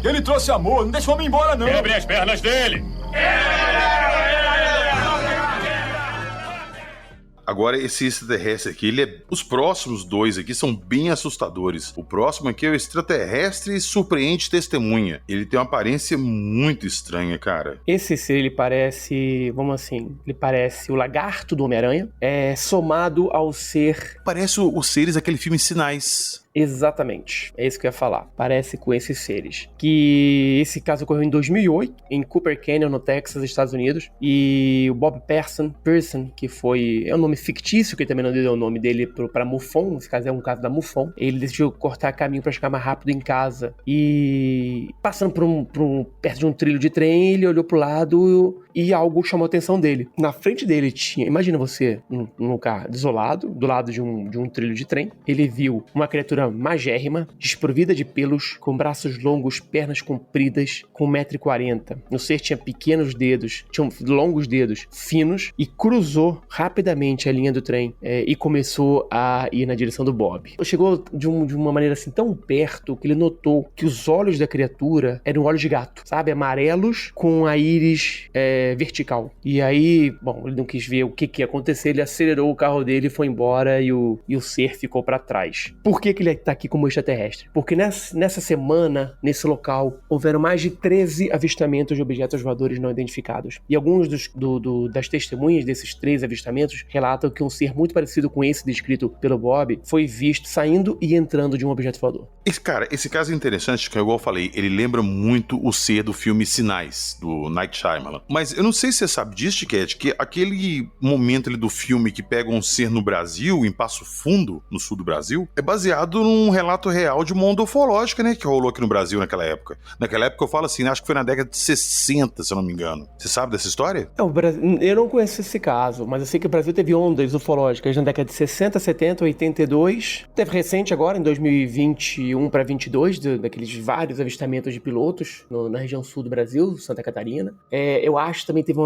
Ele trouxe amor, não deixa o homem embora, não. Quebre as pernas dele. Agora, esse extraterrestre aqui, os próximos 2 aqui são bem assustadores. O próximo aqui é o extraterrestre surpreende testemunha. Ele tem uma aparência muito estranha, cara. Esse ser, ele parece o lagarto do Homem-Aranha, somado ao ser... Parece os seres daquele filme Sinais. Exatamente, é isso que eu ia falar. Parece com esses seres. Que esse caso ocorreu em 2008, em Cooper Canyon, no Texas, Estados Unidos. E o Bob Pearson, que é um nome fictício, que ele também não deu o nome dele para MUFON. Esse caso é um caso da MUFON. Ele decidiu cortar caminho para chegar mais rápido em casa. E passando perto de um trilho de trem, ele olhou pro lado e algo chamou a atenção dele. Na frente dele tinha, imagina você num lugar desolado, do lado de um trilho de trem. Ele viu uma criatura magérrima, desprovida de pelos, com braços longos, pernas compridas, com 1,40 m. O ser tinha pequenos dedos, tinha longos dedos finos, e cruzou rapidamente a linha do trem e começou a ir na direção do Bob. Chegou de uma maneira assim tão perto que ele notou que os olhos da criatura eram olhos de gato, sabe? Amarelos com a íris vertical. E aí, bom, ele não quis ver o que ia acontecer, ele acelerou o carro dele e foi embora, e o ser ficou pra trás. Por que ele tá aqui como extraterrestre? Porque nessa semana, nesse local, houveram mais de 13 avistamentos de objetos voadores não identificados. E alguns das testemunhas desses 13 avistamentos relatam que um ser muito parecido com esse descrito pelo Bob foi visto saindo e entrando de um objeto voador. Esse caso é interessante, que igual eu falei, ele lembra muito o ser do filme Sinais, do Night Shyamalan. Mas eu não sei se você sabe disso, Cat, que aquele momento ali do filme que pega um ser no Brasil, em Passo Fundo, no sul do Brasil, é baseado num relato real de uma onda ufológica, né, que rolou aqui no Brasil naquela época. Naquela época eu falo assim, acho que foi na década de 60, se eu não me engano. Você sabe dessa história? Eu não conheço esse caso, mas eu sei que o Brasil teve ondas ufológicas na década de 60, 70, 82. Teve recente agora, em 2021 para 22, daqueles vários avistamentos de pilotos na região sul do Brasil, Santa Catarina. Eu acho que também teve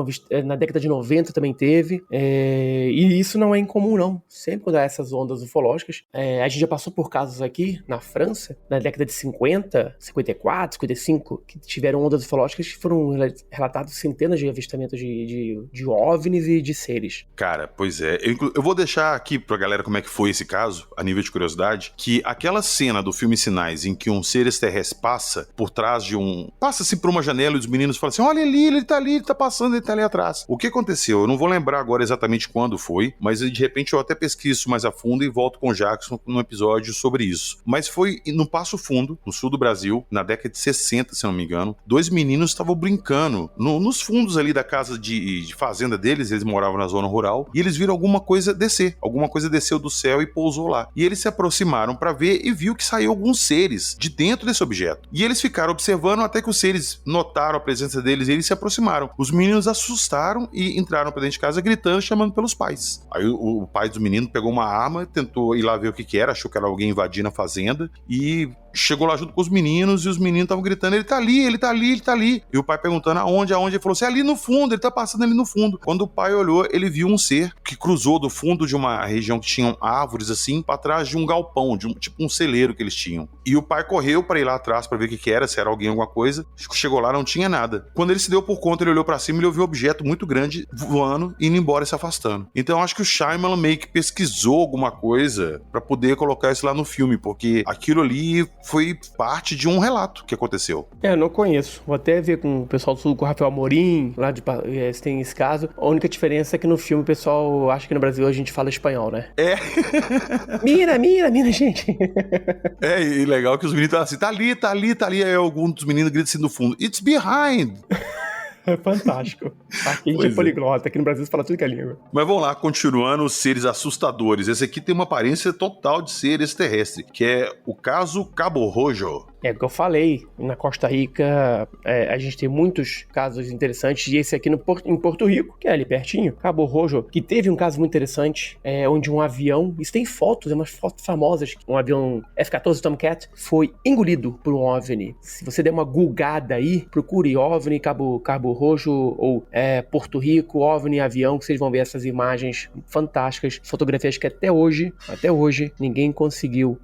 na década de 90 também teve. E isso não é incomum, não. Sempre quando há essas ondas ufológicas, a gente já passou por casos casos aqui na França, na década de 50, 54, 55, que tiveram ondas ufológicas que foram relatados centenas de avistamentos de OVNIs e de seres. Cara, pois é. Eu vou deixar aqui pra galera como é que foi esse caso, a nível de curiosidade, que aquela cena do filme Sinais em que um ser extraterrestre passa por trás de passa-se por uma janela e os meninos falam assim, olha ali, ele tá ali, ele tá passando, ele tá ali atrás. O que aconteceu? Eu não vou lembrar agora exatamente quando foi, mas de repente eu até pesquiso isso mais a fundo e volto com o Jackson num episódio sobre isso. Mas foi no Passo Fundo, no sul do Brasil, na década de 60, se não me engano, 2 meninos estavam brincando nos fundos ali da casa de fazenda deles, eles moravam na zona rural, e eles viram alguma coisa desceu do céu e pousou lá. E eles se aproximaram para ver e viu que saiu alguns seres de dentro desse objeto. E eles ficaram observando até que os seres notaram a presença deles e eles se aproximaram. Os meninos assustaram e entraram pra dentro de casa gritando, chamando pelos pais. Aí o pai do menino pegou uma arma, tentou ir lá ver o que era, achou que era alguém invadindo a fazenda e chegou lá junto com os meninos e os meninos estavam gritando, ele tá ali, ele tá ali, ele tá ali. E o pai perguntando aonde, ele falou assim, ali no fundo, ele tá passando ali no fundo. Quando o pai olhou, ele viu um ser que cruzou do fundo de uma região que tinham árvores assim, pra trás de um galpão, tipo um celeiro que eles tinham. E o pai correu pra ir lá atrás pra ver o que era, se era alguém, alguma coisa. Chegou lá, não tinha nada. Quando ele se deu por conta, ele olhou pra cima e ele ouviu um objeto muito grande voando, indo embora e se afastando. Então eu acho que o Shyamalan meio que pesquisou alguma coisa pra poder colocar isso lá no filme, porque aquilo ali foi parte de um relato que aconteceu. Eu não conheço. Vou até ver com o pessoal do Sul, com o Rafael Amorim, lá se tem esse caso. A única diferença é que no filme o pessoal acha que no Brasil a gente fala espanhol, né? É. Mira, gente. E legal que os meninos estavam assim, tá ali. Aí algum dos meninos grita assim no fundo, it's behind. É fantástico. Aqui a gente é poliglota, aqui no Brasil você fala tudo que é língua. Mas vamos lá, continuando os seres assustadores. Esse aqui tem uma aparência total de ser extraterrestre, que é o caso Cabo Rojo. É o que eu falei, na Costa Rica a gente tem muitos casos interessantes, e esse aqui em Porto Rico, que é ali pertinho, Cabo Rojo, que teve um caso muito interessante, onde um avião, isso tem fotos, umas fotos famosas, um avião F-14 Tomcat foi engolido por um OVNI. Se você der uma googada aí, procure OVNI, Cabo Rojo ou Porto Rico, OVNI, avião, que vocês vão ver essas imagens fantásticas, fotografias que até hoje, ninguém conseguiu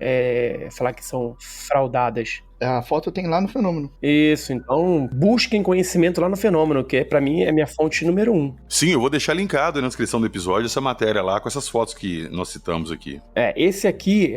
falar que são fraudadas. A foto tem lá no Fenômeno. Isso, então busquem conhecimento lá no Fenômeno, que pra mim é minha fonte número 1. Sim, eu vou deixar linkado aí na descrição do episódio essa matéria lá com essas fotos que nós citamos aqui. Esse aqui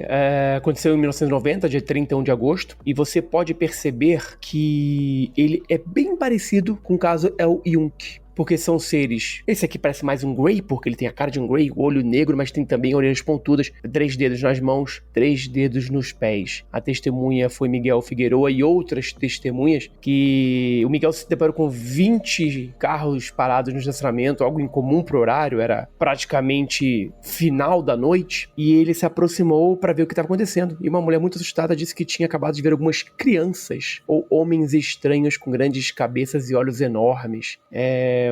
aconteceu em 1990, dia 31 de agosto, e você pode perceber que ele é bem parecido com o caso El Yunque. Porque são seres... Esse aqui parece mais um Grey, porque ele tem a cara de um Grey, o olho negro, mas tem também orelhas pontudas, 3 dedos nas mãos, 3 dedos nos pés. A testemunha foi Miguel Figueroa e outras testemunhas que... O Miguel se deparou com 20 carros parados no estacionamento, algo incomum pro horário, era praticamente final da noite, e ele se aproximou para ver o que estava acontecendo. E uma mulher muito assustada disse que tinha acabado de ver algumas crianças ou homens estranhos com grandes cabeças e olhos enormes.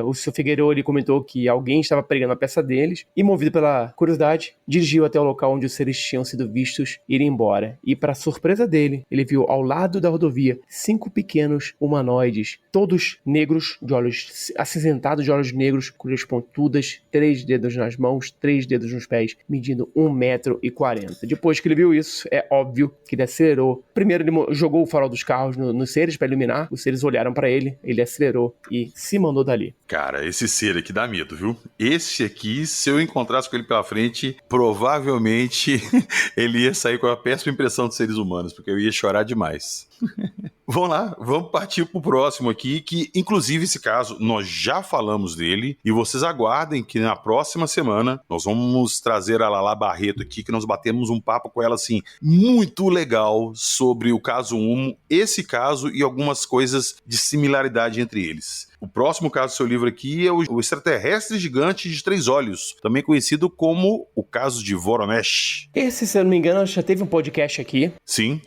O seu Figueiredo, ele comentou que alguém estava pregando a peça deles e, movido pela curiosidade, dirigiu até o local onde os seres tinham sido vistos ir embora. E, para surpresa dele, ele viu ao lado da rodovia 5 pequenos humanoides, todos negros, de olhos acinzentados, de olhos negros, com orelhas pontudas, 3 dedos nas mãos, 3 dedos nos pés, medindo 1,40 m. Depois que ele viu isso, é óbvio que ele acelerou. Primeiro ele jogou o farol dos carros nos seres para iluminar, os seres olharam para ele, ele acelerou e se mandou dali. Cara, esse ser aqui dá medo, viu? Esse aqui, se eu encontrasse com ele pela frente, provavelmente ele ia sair com a péssima impressão de seres humanos, porque eu ia chorar demais. Vamos lá, vamos partir pro próximo aqui, que inclusive esse caso nós já falamos dele, e vocês aguardem que na próxima semana nós vamos trazer a Lala Barreto aqui, que nós batemos um papo com ela assim, muito legal sobre o caso Humo, esse caso e algumas coisas de similaridade entre eles. O próximo caso do seu livro aqui é o extraterrestre gigante de 3 olhos, também conhecido como o caso de Voronezh. Esse, se eu não me engano, já teve um podcast aqui. Sim.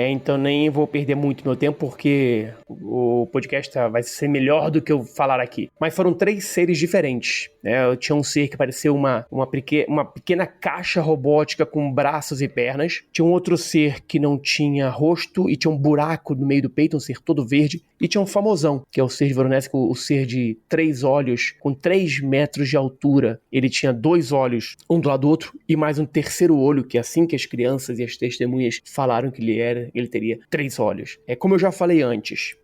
Então nem vou perder muito meu tempo, porque o podcast vai ser melhor do que eu falar aqui. Mas foram 3 seres diferentes. Tinha um ser que parecia uma pequena caixa robótica com braços e pernas. Tinha um outro ser que não tinha rosto e tinha um buraco no meio do peito, um ser todo verde. E tinha um famosão, que é o ser de Voronezh, o ser de 3 olhos com 3 metros de altura. Ele tinha 2 olhos, um do lado do outro, e mais um terceiro olho, que é assim que as crianças e as testemunhas falaram que ele teria 3 olhos. É como eu já falei antes,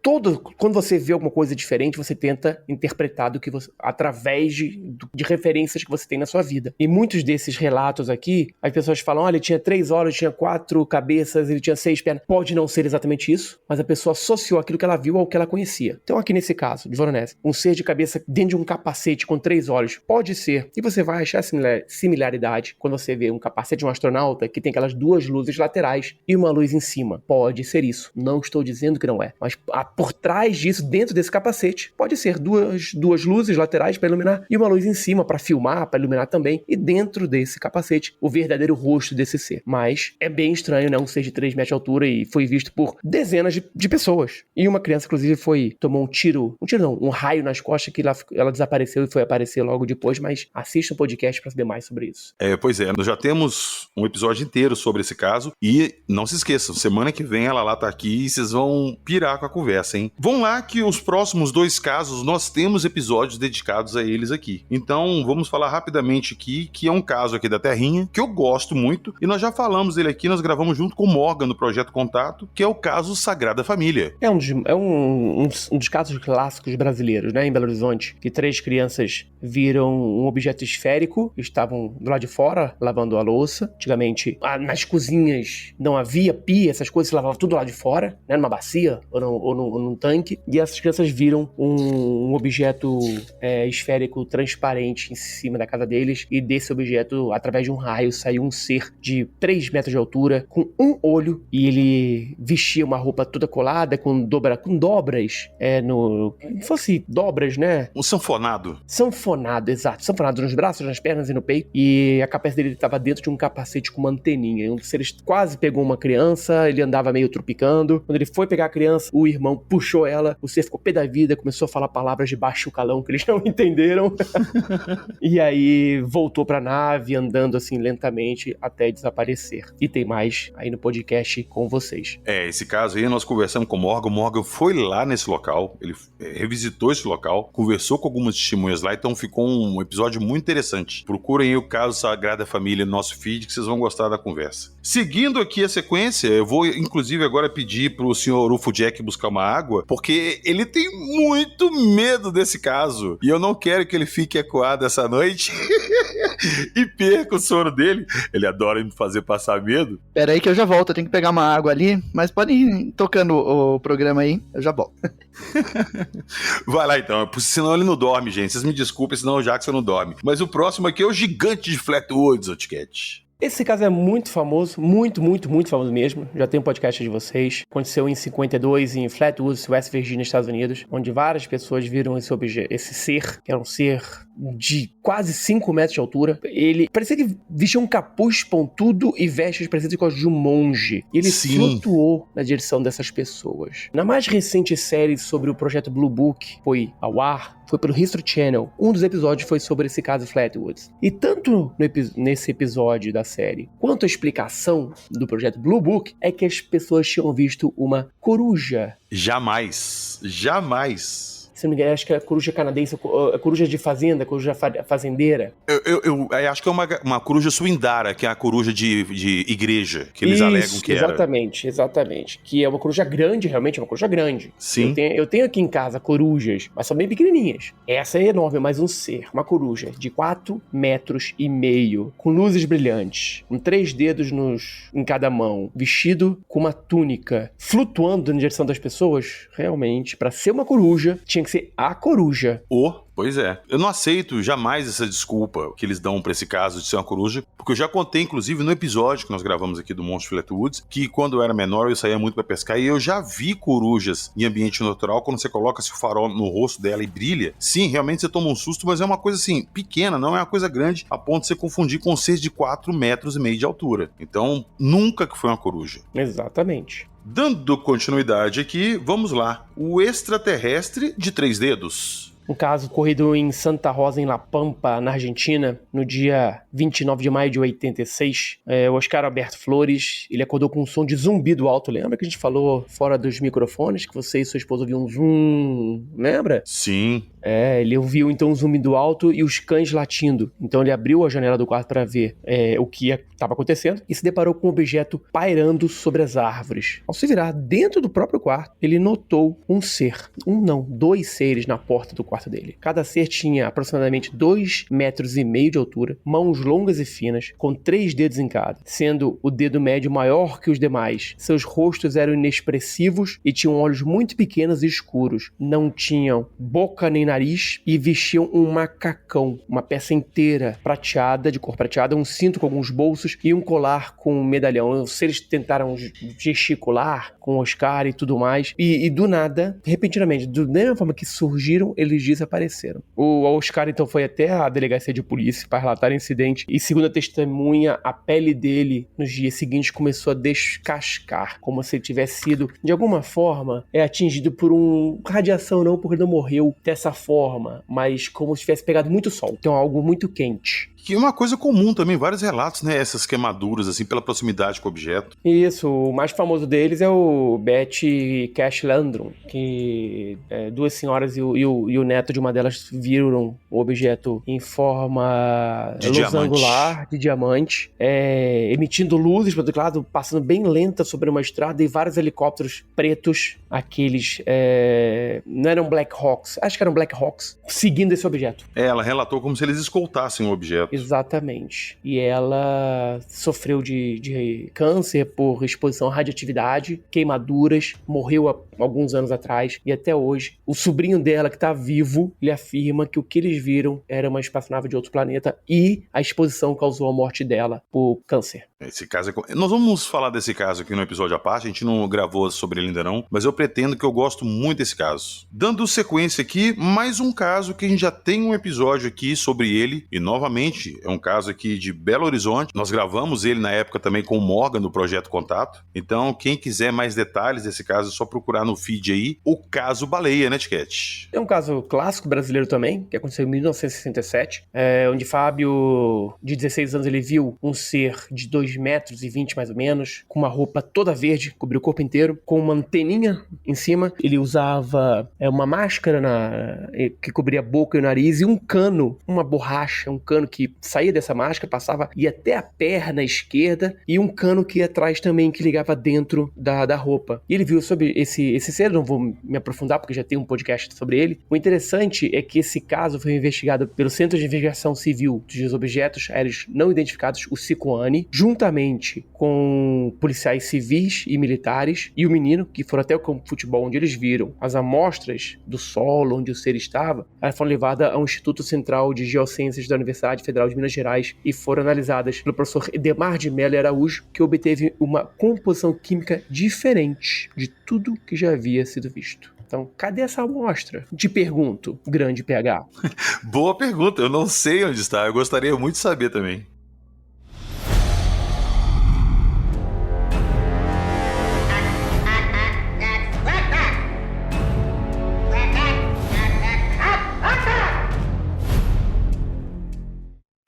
quando você vê alguma coisa diferente, você tenta interpretar através de referências que você tem na sua vida. E muitos desses relatos aqui, as pessoas falam, olha, ele tinha 3 olhos, tinha 4 cabeças, ele tinha 6 pernas. Pode não ser exatamente isso, mas a pessoa associou aquilo que ela viu ao que ela conhecia. Então aqui nesse caso, de Voronezh, um ser de cabeça dentro de um capacete com 3 olhos, pode ser. E você vai achar similaridade quando você vê um capacete de um astronauta que tem aquelas 2 luzes laterais e uma luz em cima. Pode ser isso. Não estou dizendo que não é. Mas por trás disso, dentro desse capacete, pode ser duas luzes laterais para iluminar e uma luz em cima para filmar, para iluminar também. E dentro desse capacete, o verdadeiro rosto desse ser. Mas é bem estranho, né? Um ser de 3 metros de altura e foi visto por dezenas de pessoas. E uma criança, inclusive, tomou um raio nas costas que ela desapareceu e foi aparecer logo depois, mas assista o podcast para saber mais sobre isso. Pois é, nós já temos um episódio inteiro sobre esse caso e não se esqueçam, semana que vem ela lá tá aqui e vocês vão pirar com a conversa, hein? Vão lá que os próximos 2 casos nós temos episódios dedicados a eles aqui. Então vamos falar rapidamente aqui, que é um caso aqui da Terrinha, que eu gosto muito, e nós já falamos dele aqui, nós gravamos junto com o Morgan no Projeto Contato, que é o caso Sagrada Família. É um dos casos clássicos brasileiros, né, em Belo Horizonte, que 3 crianças viram um objeto esférico, estavam do lado de fora lavando a louça. Antigamente, nas cozinhas não havia pia, essas coisas se lavavam tudo lá de fora, né, numa bacia ou num tanque, e essas crianças viram um objeto esférico transparente em cima da casa deles, e desse objeto, através de um raio, saiu um ser de 3 metros de altura, com um olho, e ele vestia uma roupa toda colada, com dobras, como se fosse dobras, né? Um sanfonado. Sanfonado, exato. Sanfonado nos braços, nas pernas e no peito, e a cabeça dele estava dentro de um capacete com uma anteninha. Um ser quase pegou uma criança, ele andava meio tropicando. Quando ele foi pegar a criança, o irmão puxou ela, o ser ficou pé da vida, começou a falar palavras de baixo calão que eles não entenderam. E aí voltou pra nave, andando assim lentamente até desaparecer. E tem mais aí no podcast com vocês. Esse caso aí nós conversamos com o Morgan. O Morgan foi lá nesse local, ele revisitou esse local, conversou com algumas testemunhas lá, então ficou um episódio muito interessante. Procurem aí o caso Sagrada Família no nosso feed, que vocês vão gostar da conversa. Seguindo aqui a sequência, eu vou inclusive agora pedir pro senhor Ufo Jack buscar uma água, porque ele tem muito medo desse caso, e eu não quero que ele fique ecoado essa noite e perca o sono dele. Ele adora me fazer passar medo. Pera aí que eu já volto, eu tenho que pegar uma água ali, mas pode ir tocando o programa aí, eu já volto. Vai lá então, senão ele não dorme, gente. Vocês me desculpem, senão o Jackson não dorme. Mas o próximo aqui é o Gigante de Flatwoods, o Tiquete. Esse caso é muito famoso, muito famoso mesmo. Já tem um podcast de vocês. Aconteceu em 52 em Flatwoods, West Virginia, Estados Unidos, onde várias pessoas viram esse ser, que era um ser de quase 5 metros de altura. Ele parecia que vestia um capuz pontudo e vestes parecidas com as de um monge. E ele flutuou na direção dessas pessoas. Na mais recente série sobre o projeto Blue Book, foi ao ar, foi pelo History Channel. Um dos episódios foi sobre esse caso Flatwoods. E tanto nesse episódio da série, quanto a explicação do projeto Blue Book, é que as pessoas tinham visto uma coruja. Jamais. Se não me engano, acho que é a coruja canadense, a coruja de fazenda, a coruja fazendeira. Eu acho que é uma coruja suindara, que é a coruja de igreja, que eles alegam que era. Exatamente. Que é uma coruja grande, realmente é uma coruja grande. Sim. Eu tenho aqui em casa corujas, mas são bem pequenininhas. Essa é enorme, mas um ser, uma coruja de 4,5 metros, com luzes brilhantes, com 3 dedos em cada mão, vestido com uma túnica, flutuando na direção das pessoas, realmente, pra ser uma coruja, tinha que ser a coruja. Pois é. Eu não aceito jamais essa desculpa que eles dão pra esse caso de ser uma coruja, porque eu já contei, inclusive, no episódio que nós gravamos aqui do Monstro Flatwoods, que quando eu era menor eu saía muito pra pescar e eu já vi corujas em ambiente natural, quando você coloca-se o farol no rosto dela e brilha. Sim, realmente você toma um susto, mas é uma coisa assim, pequena, não é uma coisa grande, a ponto de você confundir com um ser de 4,5 metros de altura. Então, nunca que foi uma coruja. Exatamente. Dando continuidade aqui, vamos lá. O extraterrestre de 3 dedos. Um caso ocorrido em Santa Rosa, em La Pampa, na Argentina, no dia 29 de maio de 86. O Oscar Alberto Flores, ele acordou com um som de zumbido alto. Lembra que a gente falou fora dos microfones, que você e sua esposa ouviam um zoom? Lembra? Sim. Ele ouviu então um zumbido alto e os cães latindo. Então ele abriu a janela do quarto para ver o que estava acontecendo e se deparou com um objeto pairando sobre as árvores. Ao se virar dentro do próprio quarto, ele notou um ser. Dois seres na porta do quarto dele. Cada ser tinha aproximadamente 2,5 metros de altura, mãos longas e finas, com 3 dedos em cada, sendo o dedo médio maior que os demais. Seus rostos eram inexpressivos e tinham olhos muito pequenos e escuros. Não tinham boca nem nariz e vestiam um macacão, uma peça inteira prateada, de cor prateada, um cinto com alguns bolsos e um colar com um medalhão. Os seres tentaram gesticular com o Oscar e tudo mais, e do nada, repentinamente, da mesma forma que surgiram, eles desapareceram. O Oscar então foi até a delegacia de polícia para relatar o incidente e, segundo a testemunha, a pele dele nos dias seguintes começou a descascar, como se ele tivesse sido, de alguma forma, atingido por radiação, não porque ele não morreu dessa forma, mas como se tivesse pegado muito sol, então algo muito quente. Que é uma coisa comum também, vários relatos, né? Essas queimaduras, assim, pela proximidade com o objeto. Isso, o mais famoso deles é o Betty Cash Landrum, que duas senhoras e o neto de uma delas viram o objeto em forma losangular, de diamante, emitindo luzes para todo lado, passando bem lenta sobre uma estrada e vários helicópteros pretos, aqueles, não eram Black Hawks, acho que eram Black Hawks, seguindo esse objeto. Ela relatou como se eles escoltassem o objeto. Exatamente. E ela sofreu de câncer por exposição à radioatividade, queimaduras, morreu há alguns anos atrás e até hoje. O sobrinho dela, que está vivo, ele afirma que o que eles viram era uma espaçonave de outro planeta e a exposição causou a morte dela por câncer. Esse caso Nós vamos falar desse caso aqui no episódio à parte, a gente não gravou sobre ele ainda não, mas eu pretendo que eu gosto muito desse caso. Dando sequência aqui, mais um caso que a gente já tem um episódio aqui sobre ele, e novamente é um caso aqui de Belo Horizonte. Nós gravamos ele na época também com o Morgan do Projeto Contato. Então, quem quiser mais detalhes desse caso, é só procurar no feed aí, o caso Baleia, né, Tiquete? É um caso clássico brasileiro também, que aconteceu em 1967, onde Fábio, de 16 anos, ele viu um ser de 2,20 metros mais ou menos, com uma roupa toda verde, cobriu o corpo inteiro, com uma anteninha em cima. Ele usava uma máscara que cobria a boca e o nariz e um cano, uma borracha, um cano que saía dessa máscara, ia até a perna esquerda e um cano que ia atrás também, que ligava dentro da roupa. E ele viu sobre esse ser, não vou me aprofundar porque já tem um podcast sobre ele. O interessante é que esse caso foi investigado pelo Centro de Investigação Civil dos Objetos Aéreos Não Identificados, o CICOANI, juntamente com policiais civis e militares e o menino, que foram até o campo de futebol onde eles viram as amostras do solo onde o ser estava. Elas foram levadas ao Instituto Central de Geociências da Universidade Federal de Minas Gerais e foram analisadas pelo professor Edemar de Mello Araújo, que obteve uma composição química diferente de tudo que já havia sido visto. Então, cadê essa amostra? Te pergunto, grande PH. Boa pergunta, eu não sei onde está, eu gostaria muito de saber também.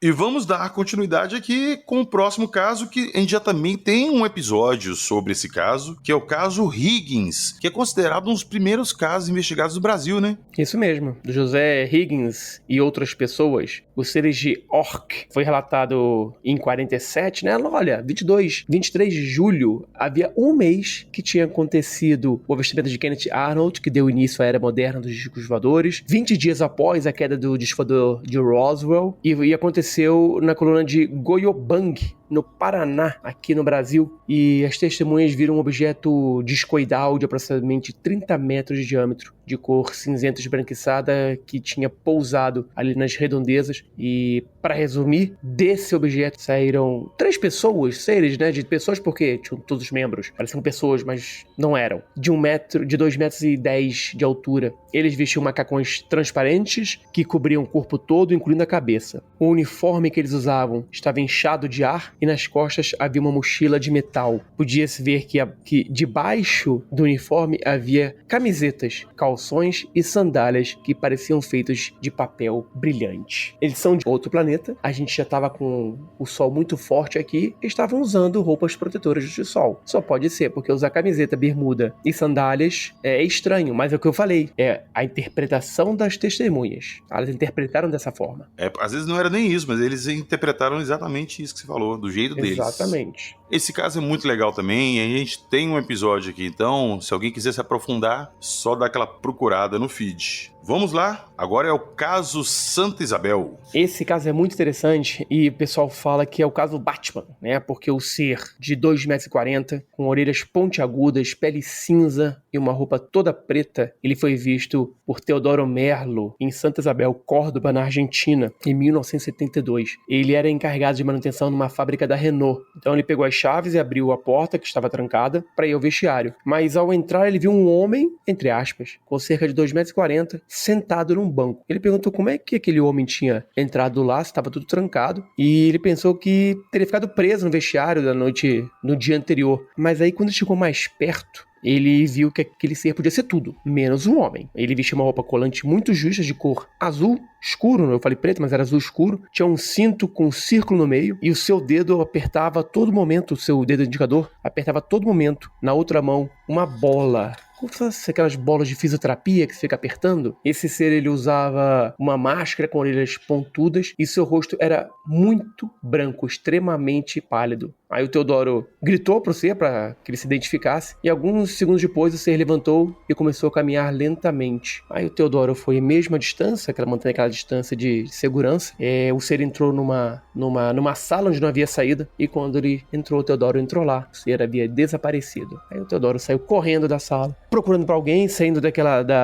E vamos dar continuidade aqui com o próximo caso, que a gente já também tem um episódio sobre esse caso, que é o caso Higgins, que é considerado um dos primeiros casos investigados do Brasil, né? Isso mesmo, do José Higgins e outras pessoas. Os seres de Orc foi relatado em 47, né? Olha, 23 de julho, havia um mês que tinha acontecido o avistamento de Kenneth Arnold, que deu início à era moderna dos discos voadores, 20 dias após a queda do disco voador de Roswell, e aconteceu na coluna de Goiobang, no Paraná, aqui no Brasil, e as testemunhas viram um objeto discoidal de aproximadamente 30 metros de diâmetro, de cor cinzenta esbranquiçada, que tinha pousado ali nas redondezas. E, para resumir, desse objeto saíram 3 pessoas, seres, né, de pessoas porque tinham todos os membros, pareciam pessoas, mas não eram, de 2,10 metros de altura. Eles vestiam macacões transparentes que cobriam o corpo todo, incluindo a cabeça. O uniforme que eles usavam estava inchado de ar e nas costas havia uma mochila de metal. Podia-se ver que debaixo do uniforme havia camisetas, calções e sandálias que pareciam feitos de papel brilhante. Eles são de outro planeta, a gente já estava com o sol muito forte aqui e estavam usando roupas protetoras de sol. Só pode ser, porque usar camiseta, bermuda e sandálias é estranho, mas é o que eu falei, é a interpretação das testemunhas. Elas interpretaram dessa forma. Às vezes não era nem isso, mas eles interpretaram exatamente isso que você falou, do jeito deles. Exatamente. Esse caso é muito legal também, a gente tem um episódio aqui, então, se alguém quiser se aprofundar, só dá aquela procurada no feed. Vamos lá, agora é o caso Santa Isabel. Esse caso é muito interessante e o pessoal fala que é o caso Batman, né? Porque o ser de 2,40 m, com orelhas pontiagudas, pele cinza e uma roupa toda preta, ele foi visto por Teodoro Merlo em Santa Isabel, Córdoba, na Argentina, em 1972. Ele era encarregado de manutenção numa fábrica da Renault. Então ele pegou as chaves e abriu a porta, que estava trancada, para ir ao vestiário. Mas ao entrar ele viu um homem, entre aspas, com cerca de 2,40 m, sentado num banco. Ele perguntou como é que aquele homem tinha entrado lá, se estava tudo trancado, e ele pensou que teria ficado preso no vestiário no dia anterior. Mas aí quando chegou mais perto, ele viu que aquele ser podia ser tudo, menos um homem. Ele vestia uma roupa colante muito justa, de cor azul escuro, eu falei preto, mas era azul escuro. Tinha um cinto com um círculo no meio, e o seu dedo apertava a todo momento, o seu dedo indicador apertava a todo momento, na outra mão, uma bola. Como se fosse aquelas bolas de fisioterapia que você fica apertando. Esse ser, ele usava uma máscara com orelhas pontudas e seu rosto era muito branco, extremamente pálido. Aí o Teodoro gritou pro ser para que ele se identificasse e alguns segundos depois o ser levantou e começou a caminhar lentamente. Aí o Teodoro foi a mesma distância, mantendo aquela distância de segurança. O ser entrou numa sala onde não havia saída e quando ele entrou, o Teodoro entrou lá. O ser havia desaparecido. Aí o Teodoro saiu correndo da sala, procurando pra alguém, saindo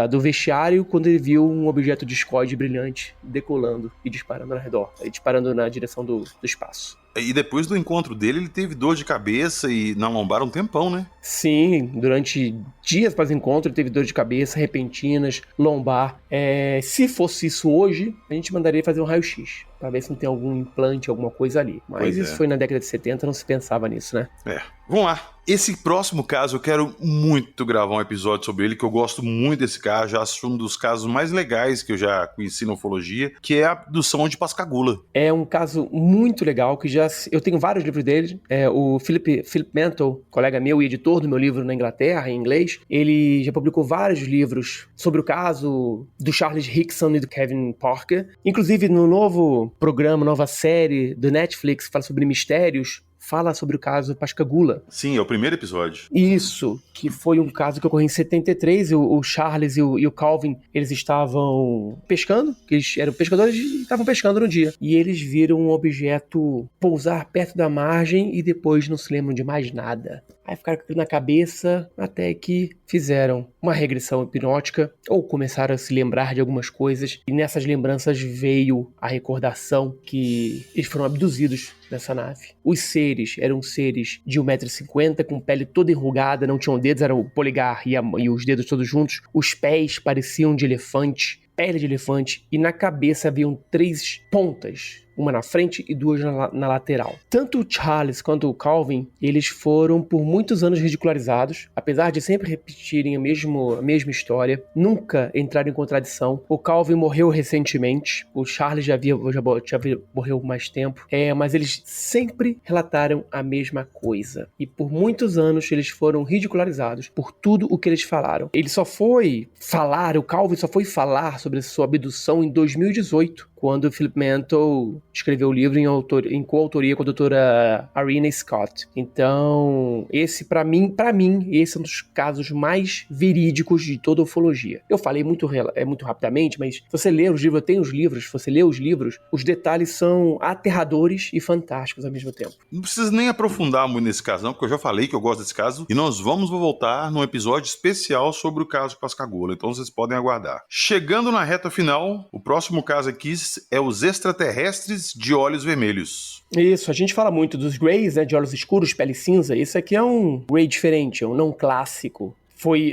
do vestiário, quando ele viu um objeto discoide brilhante decolando e disparando ao redor, disparando na direção do espaço. E depois do encontro dele, ele teve dor de cabeça e na lombar um tempão, né? Sim, durante dias após o encontro, ele teve dor de cabeça, repentinas, lombar. Se fosse isso hoje, a gente mandaria fazer um raio-x, pra ver se não tem algum implante, alguma coisa ali. Mas isso foi na década de 70, não se pensava nisso, né? Vamos lá. Esse próximo caso, eu quero muito gravar um episódio sobre ele, que eu gosto muito desse caso, já acho um dos casos mais legais que eu já conheci na ufologia, que é a abdução de Pascagoula. É um caso muito legal, que eu tenho vários livros dele. O Philip Mantle, colega meu e editor do meu livro na Inglaterra, em inglês, ele já publicou vários livros sobre o caso do Charles Hickson e do Kevin Parker. Inclusive, no novo programa, nova série do Netflix, que fala sobre mistérios, fala sobre o caso Pascagoula. Sim, é o primeiro episódio. Isso, que foi um caso que ocorreu em 73, o Charles e o Calvin, eles estavam pescando, eles eram pescadores e estavam pescando no dia. E eles viram um objeto pousar perto da margem e depois não se lembram de mais nada. Aí ficaram com aquilo na cabeça até que fizeram uma regressão hipnótica ou começaram a se lembrar de algumas coisas. E nessas lembranças veio a recordação que eles foram abduzidos nessa nave. Os seres eram seres de 1,50 m, com pele toda enrugada, não tinham dedos, era o polegar e os dedos todos juntos. Os pés pareciam de elefante, pele de elefante, e na cabeça haviam 3 pontas, uma na frente e 2 na lateral. Tanto o Charles quanto o Calvin, eles foram por muitos anos ridicularizados, apesar de sempre repetirem a mesma história, nunca entraram em contradição. O Calvin morreu recentemente, o Charles já morreu há mais tempo, mas eles sempre relataram a mesma coisa. E por muitos anos eles foram ridicularizados por tudo o que eles falaram. O Calvin só foi falar sobre a sua abdução em 2018, quando o Philip Mantle escreveu o livro em coautoria com a doutora Arina Scott. Então, esse, pra mim, esse é um dos casos mais verídicos de toda a ufologia. Eu falei muito rapidamente, mas se você ler os livros, eu tenho os livros, se você ler os livros, os detalhes são aterradores e fantásticos ao mesmo tempo. Não precisa nem aprofundar muito nesse caso, não, porque eu já falei que eu gosto desse caso, e nós vamos voltar num episódio especial sobre o caso Pascagoula, então vocês podem aguardar. Chegando na reta final, o próximo caso aqui é os extraterrestres de olhos vermelhos. Isso, a gente fala muito dos Greys, né, de olhos escuros, pele cinza. Esse aqui é um Grey diferente, é um não clássico.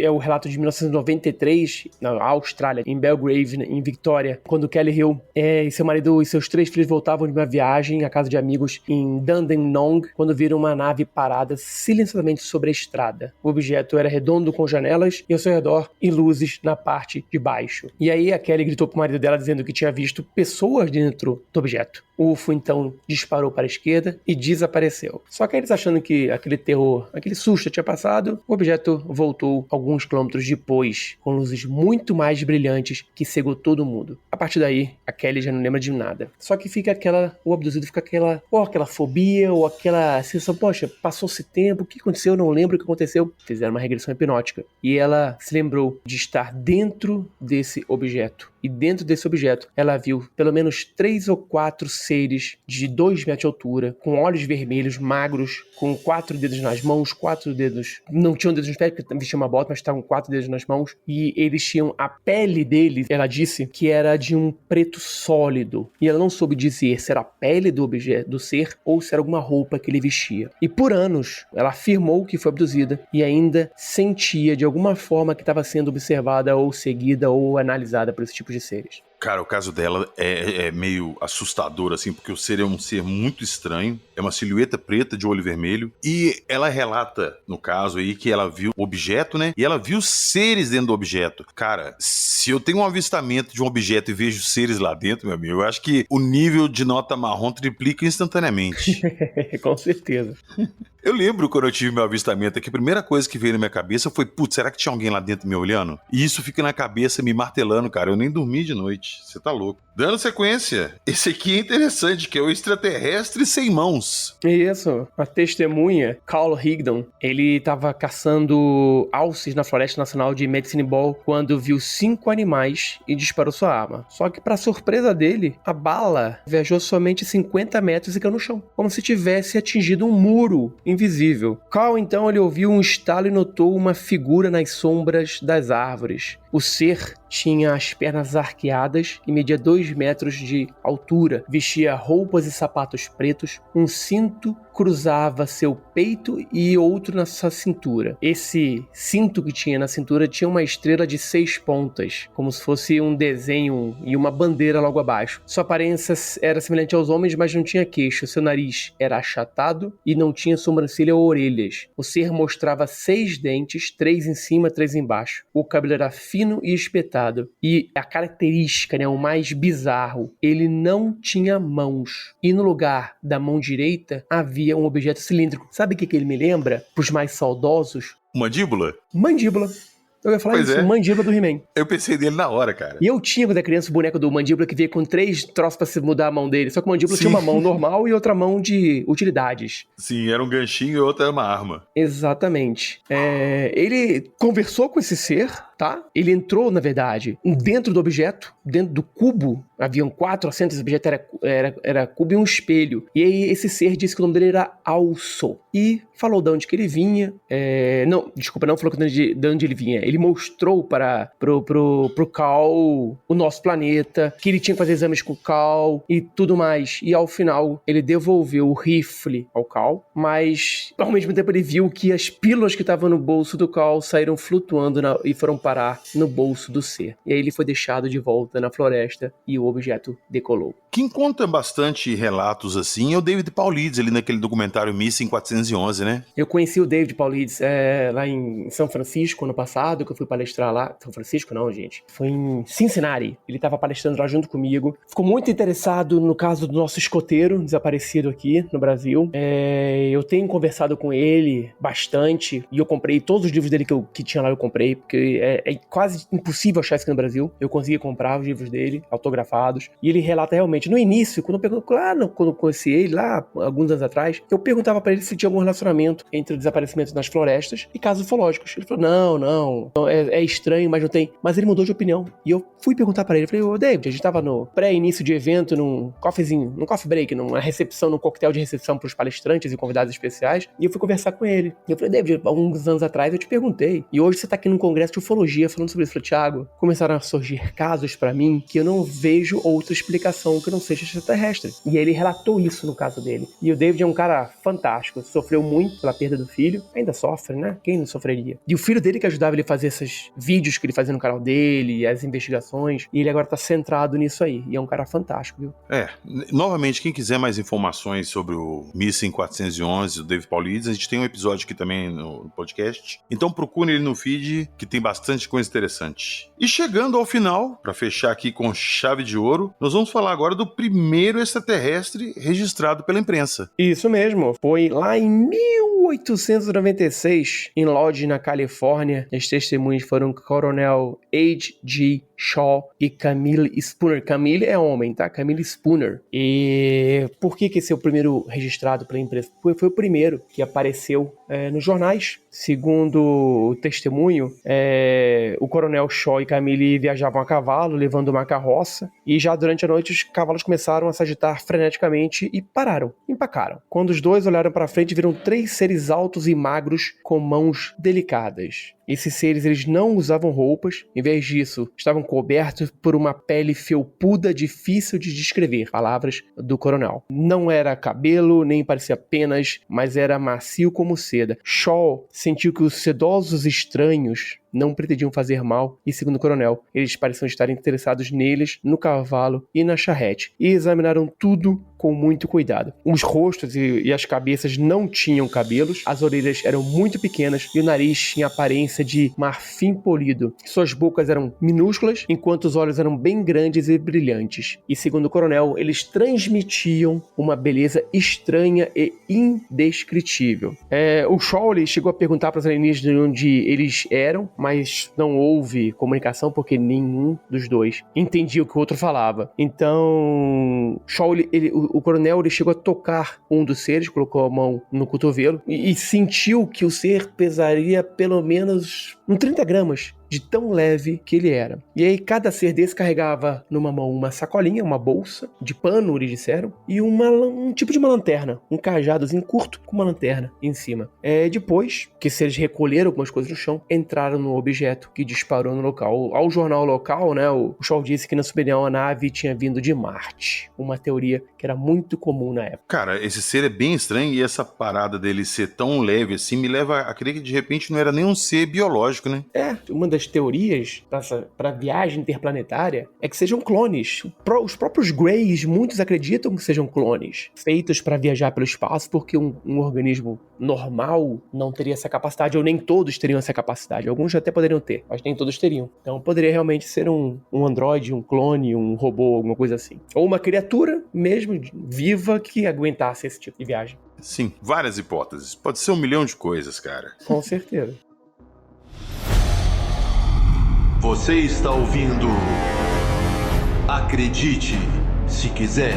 é o relato de 1993, na Austrália, em Belgrave, em Victoria, quando Kelly Hill e seu marido e seus 3 filhos voltavam de uma viagem à casa de amigos em Dandenong, quando viram uma nave parada silenciosamente sobre a estrada. O objeto era redondo com janelas e ao seu redor e luzes na parte de baixo. E aí a Kelly gritou pro marido dela dizendo que tinha visto pessoas dentro do objeto. O UFO então disparou para a esquerda e desapareceu. Só que eles achando que aquele terror, aquele susto tinha passado, o objeto voltou alguns quilômetros depois, com luzes muito mais brilhantes que cegou todo mundo. A partir daí, a Kelly já não lembra de nada. Só que fica o abduzido fica aquela fobia, ou aquela sensação, poxa, passou-se tempo, o que aconteceu? Eu não lembro o que aconteceu. Fizeram uma regressão hipnótica. E ela se lembrou de estar dentro desse objeto. E dentro desse objeto, ela viu pelo menos 3 ou 4 seres de 2 metros de altura, com olhos vermelhos, magros, com 4 dedos nas mãos, 4 dedos... Não tinham dedos nos pés, porque vestiam uma bota, mas estavam 4 dedos nas mãos. E eles tinham a pele deles, ela disse, que era de um preto sólido. E ela não soube dizer se era a pele do objeto, do ser, ou se era alguma roupa que ele vestia. E por anos, ela afirmou que foi abduzida e ainda sentia de alguma forma que estava sendo observada ou seguida ou analisada por esse tipo de seres. Cara, o caso dela é meio assustador, assim, porque o ser é um ser muito estranho, é uma silhueta preta de olho vermelho, e ela relata, no caso aí, que ela viu o objeto, né, e ela viu seres dentro do objeto. Cara, se eu tenho um avistamento de um objeto e vejo seres lá dentro, meu amigo, eu acho que o nível de nota marrom triplica instantaneamente. Com certeza. Eu lembro quando eu tive meu avistamento aqui, a primeira coisa que veio na minha cabeça foi, putz, será que tinha alguém lá dentro me olhando? E isso fica na cabeça me martelando, cara. Eu nem dormi de noite. Você tá louco. Dando sequência, esse aqui é interessante, que é o extraterrestre sem mãos. Isso, a testemunha, Carl Higdon, ele estava caçando alces na Floresta Nacional de Medicine Ball quando viu 5 animais e disparou sua arma. Só que, para surpresa dele, a bala viajou somente 50 metros e caiu no chão, como se tivesse atingido um muro invisível. Carl, então, ele ouviu um estalo e notou uma figura nas sombras das árvores. O ser tinha as pernas arqueadas e media 2 metros de altura. Vestia roupas e sapatos pretos. Um cinto cruzava seu peito e outro na sua cintura. Esse cinto que tinha na cintura tinha uma estrela de 6 pontas, como se fosse um desenho e uma bandeira logo abaixo. Sua aparência era semelhante aos homens, mas não tinha queixo. Seu nariz era achatado e não tinha sobrancelha ou orelhas. O ser mostrava 6 dentes, 3 em cima, 3 embaixo. O cabelo era fino e espetado. E a característica, né, o mais bizarro, ele não tinha mãos. E no lugar da mão direita havia um objeto cilíndrico. Sabe o que ele me lembra? Para os mais saudosos? Mandíbula? Mandíbula. Eu ia falar pois isso, Mandíbula do He-Man. Eu pensei nele na hora, cara. E eu tinha, quando era criança, o boneco do Mandíbula que veio com 3 troços pra se mudar a mão dele. Só que o Mandíbula tinha uma mão normal e outra mão de utilidades. Sim, era um ganchinho e outra era uma arma. Exatamente. Ele conversou com esse ser, tá? Ele entrou, na verdade, dentro do objeto, dentro do cubo. Haviam 4 assentos, esse objeto era cubo e um espelho. E aí esse ser disse que o nome dele era Also. E falou de onde que ele vinha. Não falou de onde ele vinha. Ele mostrou pro Carl o nosso planeta, que ele tinha que fazer exames com o Carl e tudo mais. E ao final, ele devolveu o rifle ao Carl, mas ao mesmo tempo ele viu que as pílulas que estavam no bolso do Carl saíram flutuando e foram parar no bolso do ser. E aí ele foi deixado de volta na floresta e o objeto decolou. Quem conta bastante relatos assim é o David Paulides, ali naquele documentário Missing 411, né? Eu conheci o David Paulides lá em São Francisco, ano passado, que eu fui palestrar lá. São Francisco não, gente. Foi em Cincinnati. Ele estava palestrando lá junto comigo. Ficou muito interessado no caso do nosso escoteiro desaparecido aqui no Brasil. Eu tenho conversado com ele bastante e eu comprei todos os livros dele que tinha lá, eu comprei, porque é quase impossível achar isso aqui no Brasil. Eu consegui comprar os livros dele, autografados, e ele relata realmente. No início, quando eu conheci ele lá, alguns anos atrás, eu perguntava pra ele se tinha algum relacionamento entre o desaparecimento nas florestas e casos ufológicos. Ele falou, não, é estranho, mas não tem. Mas ele mudou de opinião. E eu fui perguntar pra ele, falei, ô David, a gente tava no pré-início de evento, num coffee break, numa recepção, num coquetel de recepção pros palestrantes e convidados especiais, e eu fui conversar com ele. E eu falei, David, alguns anos atrás eu te perguntei, e hoje você tá aqui num congresso de ufologia, tipologia falando sobre isso. Falei, Thiago, começaram a surgir casos pra mim que eu não vejo outra explicação que não seja extraterrestre. E ele relatou isso no caso dele. E o David é um cara fantástico, sofreu muito pela perda do filho, ainda sofre, né? Quem não sofreria? E o filho dele que ajudava ele a fazer esses vídeos que ele fazia no canal dele, as investigações, e ele agora tá centrado nisso aí. E é um cara fantástico, viu? Novamente, quem quiser mais informações sobre o Missing 411, o David Paulides, a gente tem um episódio aqui também no podcast. Então procure ele no feed, que tem bastante coisa interessante. E chegando ao final, para fechar aqui com chave de ouro, nós vamos falar agora do primeiro extraterrestre registrado pela imprensa. Isso mesmo, foi lá em 1896, em Lodge, na Califórnia. As testemunhas foram Coronel H.G. Shaw e Camille Spooner. Camille é homem, tá? Camille Spooner. E por que esse é o primeiro registrado pela imprensa? Foi o primeiro que apareceu nos jornais. Segundo o testemunho, o Coronel Shaw e Camille viajavam a cavalo, levando uma carroça, e já durante a noite os cavalos começaram a se agitar freneticamente e pararam, empacaram. Quando os dois olharam para frente, viram 3 seres altos e magros com mãos delicadas. Esses seres, eles não usavam roupas, em vez disso, estavam cobertos por uma pele felpuda, difícil de descrever, palavras do coronel. Não era cabelo, nem parecia penas, mas era macio como seda. Shaw sentiu que os sedosos estranhos não pretendiam fazer mal, e segundo o coronel, eles pareciam estar interessados neles, no cavalo e na charrete, e examinaram tudo com muito cuidado. Os rostos e as cabeças não tinham cabelos, as orelhas eram muito pequenas e o nariz tinha aparência de marfim polido. Suas bocas eram minúsculas, enquanto os olhos eram bem grandes e brilhantes. E segundo o coronel, eles transmitiam uma beleza estranha e indescritível. O Shaw chegou a perguntar para os alienígenas de onde eles eram, mas não houve comunicação porque nenhum dos dois entendia o que o outro falava. Então, Shaw, o coronel, ele chegou a tocar um dos seres, colocou a mão no cotovelo e sentiu que o ser pesaria pelo menos uns 30 gramas. De tão leve que ele era. E aí cada ser desse carregava numa mão uma sacolinha, uma bolsa de pano, eles disseram, e um tipo de uma lanterna, um cajadozinho curto com uma lanterna em cima. Depois que eles recolheram algumas coisas no chão, entraram no objeto que disparou no local. Ao jornal local, né, o Shaw disse que na sua opinião a nave tinha vindo de Marte, uma teoria que era muito comum na época. Cara, esse ser é bem estranho e essa parada dele ser tão leve assim me leva a crer que de repente não era nem um ser biológico, né? Uma das teorias para viagem interplanetária é que sejam clones. Os próprios Greys, muitos acreditam que sejam clones, feitos para viajar pelo espaço, porque um organismo normal não teria essa capacidade, ou nem todos teriam essa capacidade. Alguns até poderiam ter, mas nem todos teriam. Então poderia realmente ser um androide, um clone, um robô, alguma coisa assim. Ou uma criatura mesmo viva que aguentasse esse tipo de viagem. Sim, várias hipóteses. Pode ser 1 milhão de coisas, cara. Com certeza. Você está ouvindo Acredite Se Quiser.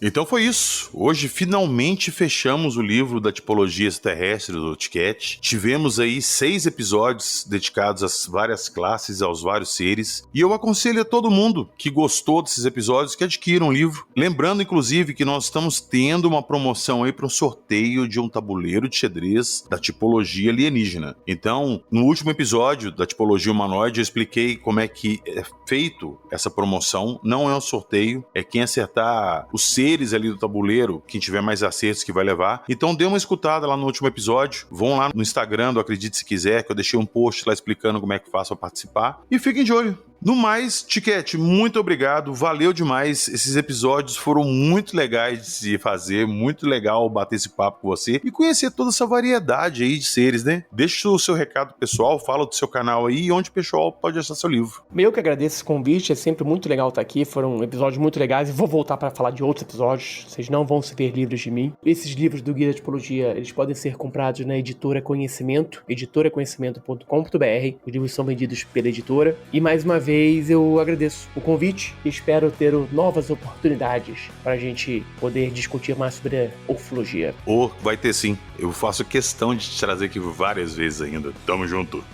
Então foi isso. Hoje finalmente fechamos o livro da tipologia extraterrestre do Tiquete. Tivemos aí 6 episódios dedicados às várias classes, aos vários seres. E eu aconselho a todo mundo que gostou desses episódios que adquira um livro. Lembrando, inclusive, que nós estamos tendo uma promoção aí para um sorteio de um tabuleiro de xadrez da tipologia alienígena. Então, no último episódio da tipologia humanoide, eu expliquei como é que é feito essa promoção. Não é um sorteio, é quem acertar os seres ali do tabuleiro, quem tiver mais acertos que vai levar. Então dê uma escutada lá no último episódio, vão lá no Instagram do Acredite Se Quiser, que eu deixei um post lá explicando como é que faço para participar, e fiquem de olho. No mais, Tiquete, muito obrigado, valeu demais, esses episódios foram muito legais de fazer, muito legal bater esse papo com você e conhecer toda essa variedade aí de seres, né? Deixa o seu recado pessoal, fala do seu canal aí e onde o pessoal pode achar seu livro. Eu que agradeço esse convite, é sempre muito legal estar aqui, foram episódios muito legais e vou voltar para falar de outros episódios, vocês não vão se ver livres de mim. Esses livros do Guia da Tipologia, eles podem ser comprados na Editora Conhecimento, editoraconhecimento.com.br, os livros são vendidos pela editora, e mais uma vez eu agradeço o convite e espero ter novas oportunidades para a gente poder discutir mais sobre a ufologia. Vai ter sim, eu faço questão de te trazer aqui várias vezes ainda, tamo junto.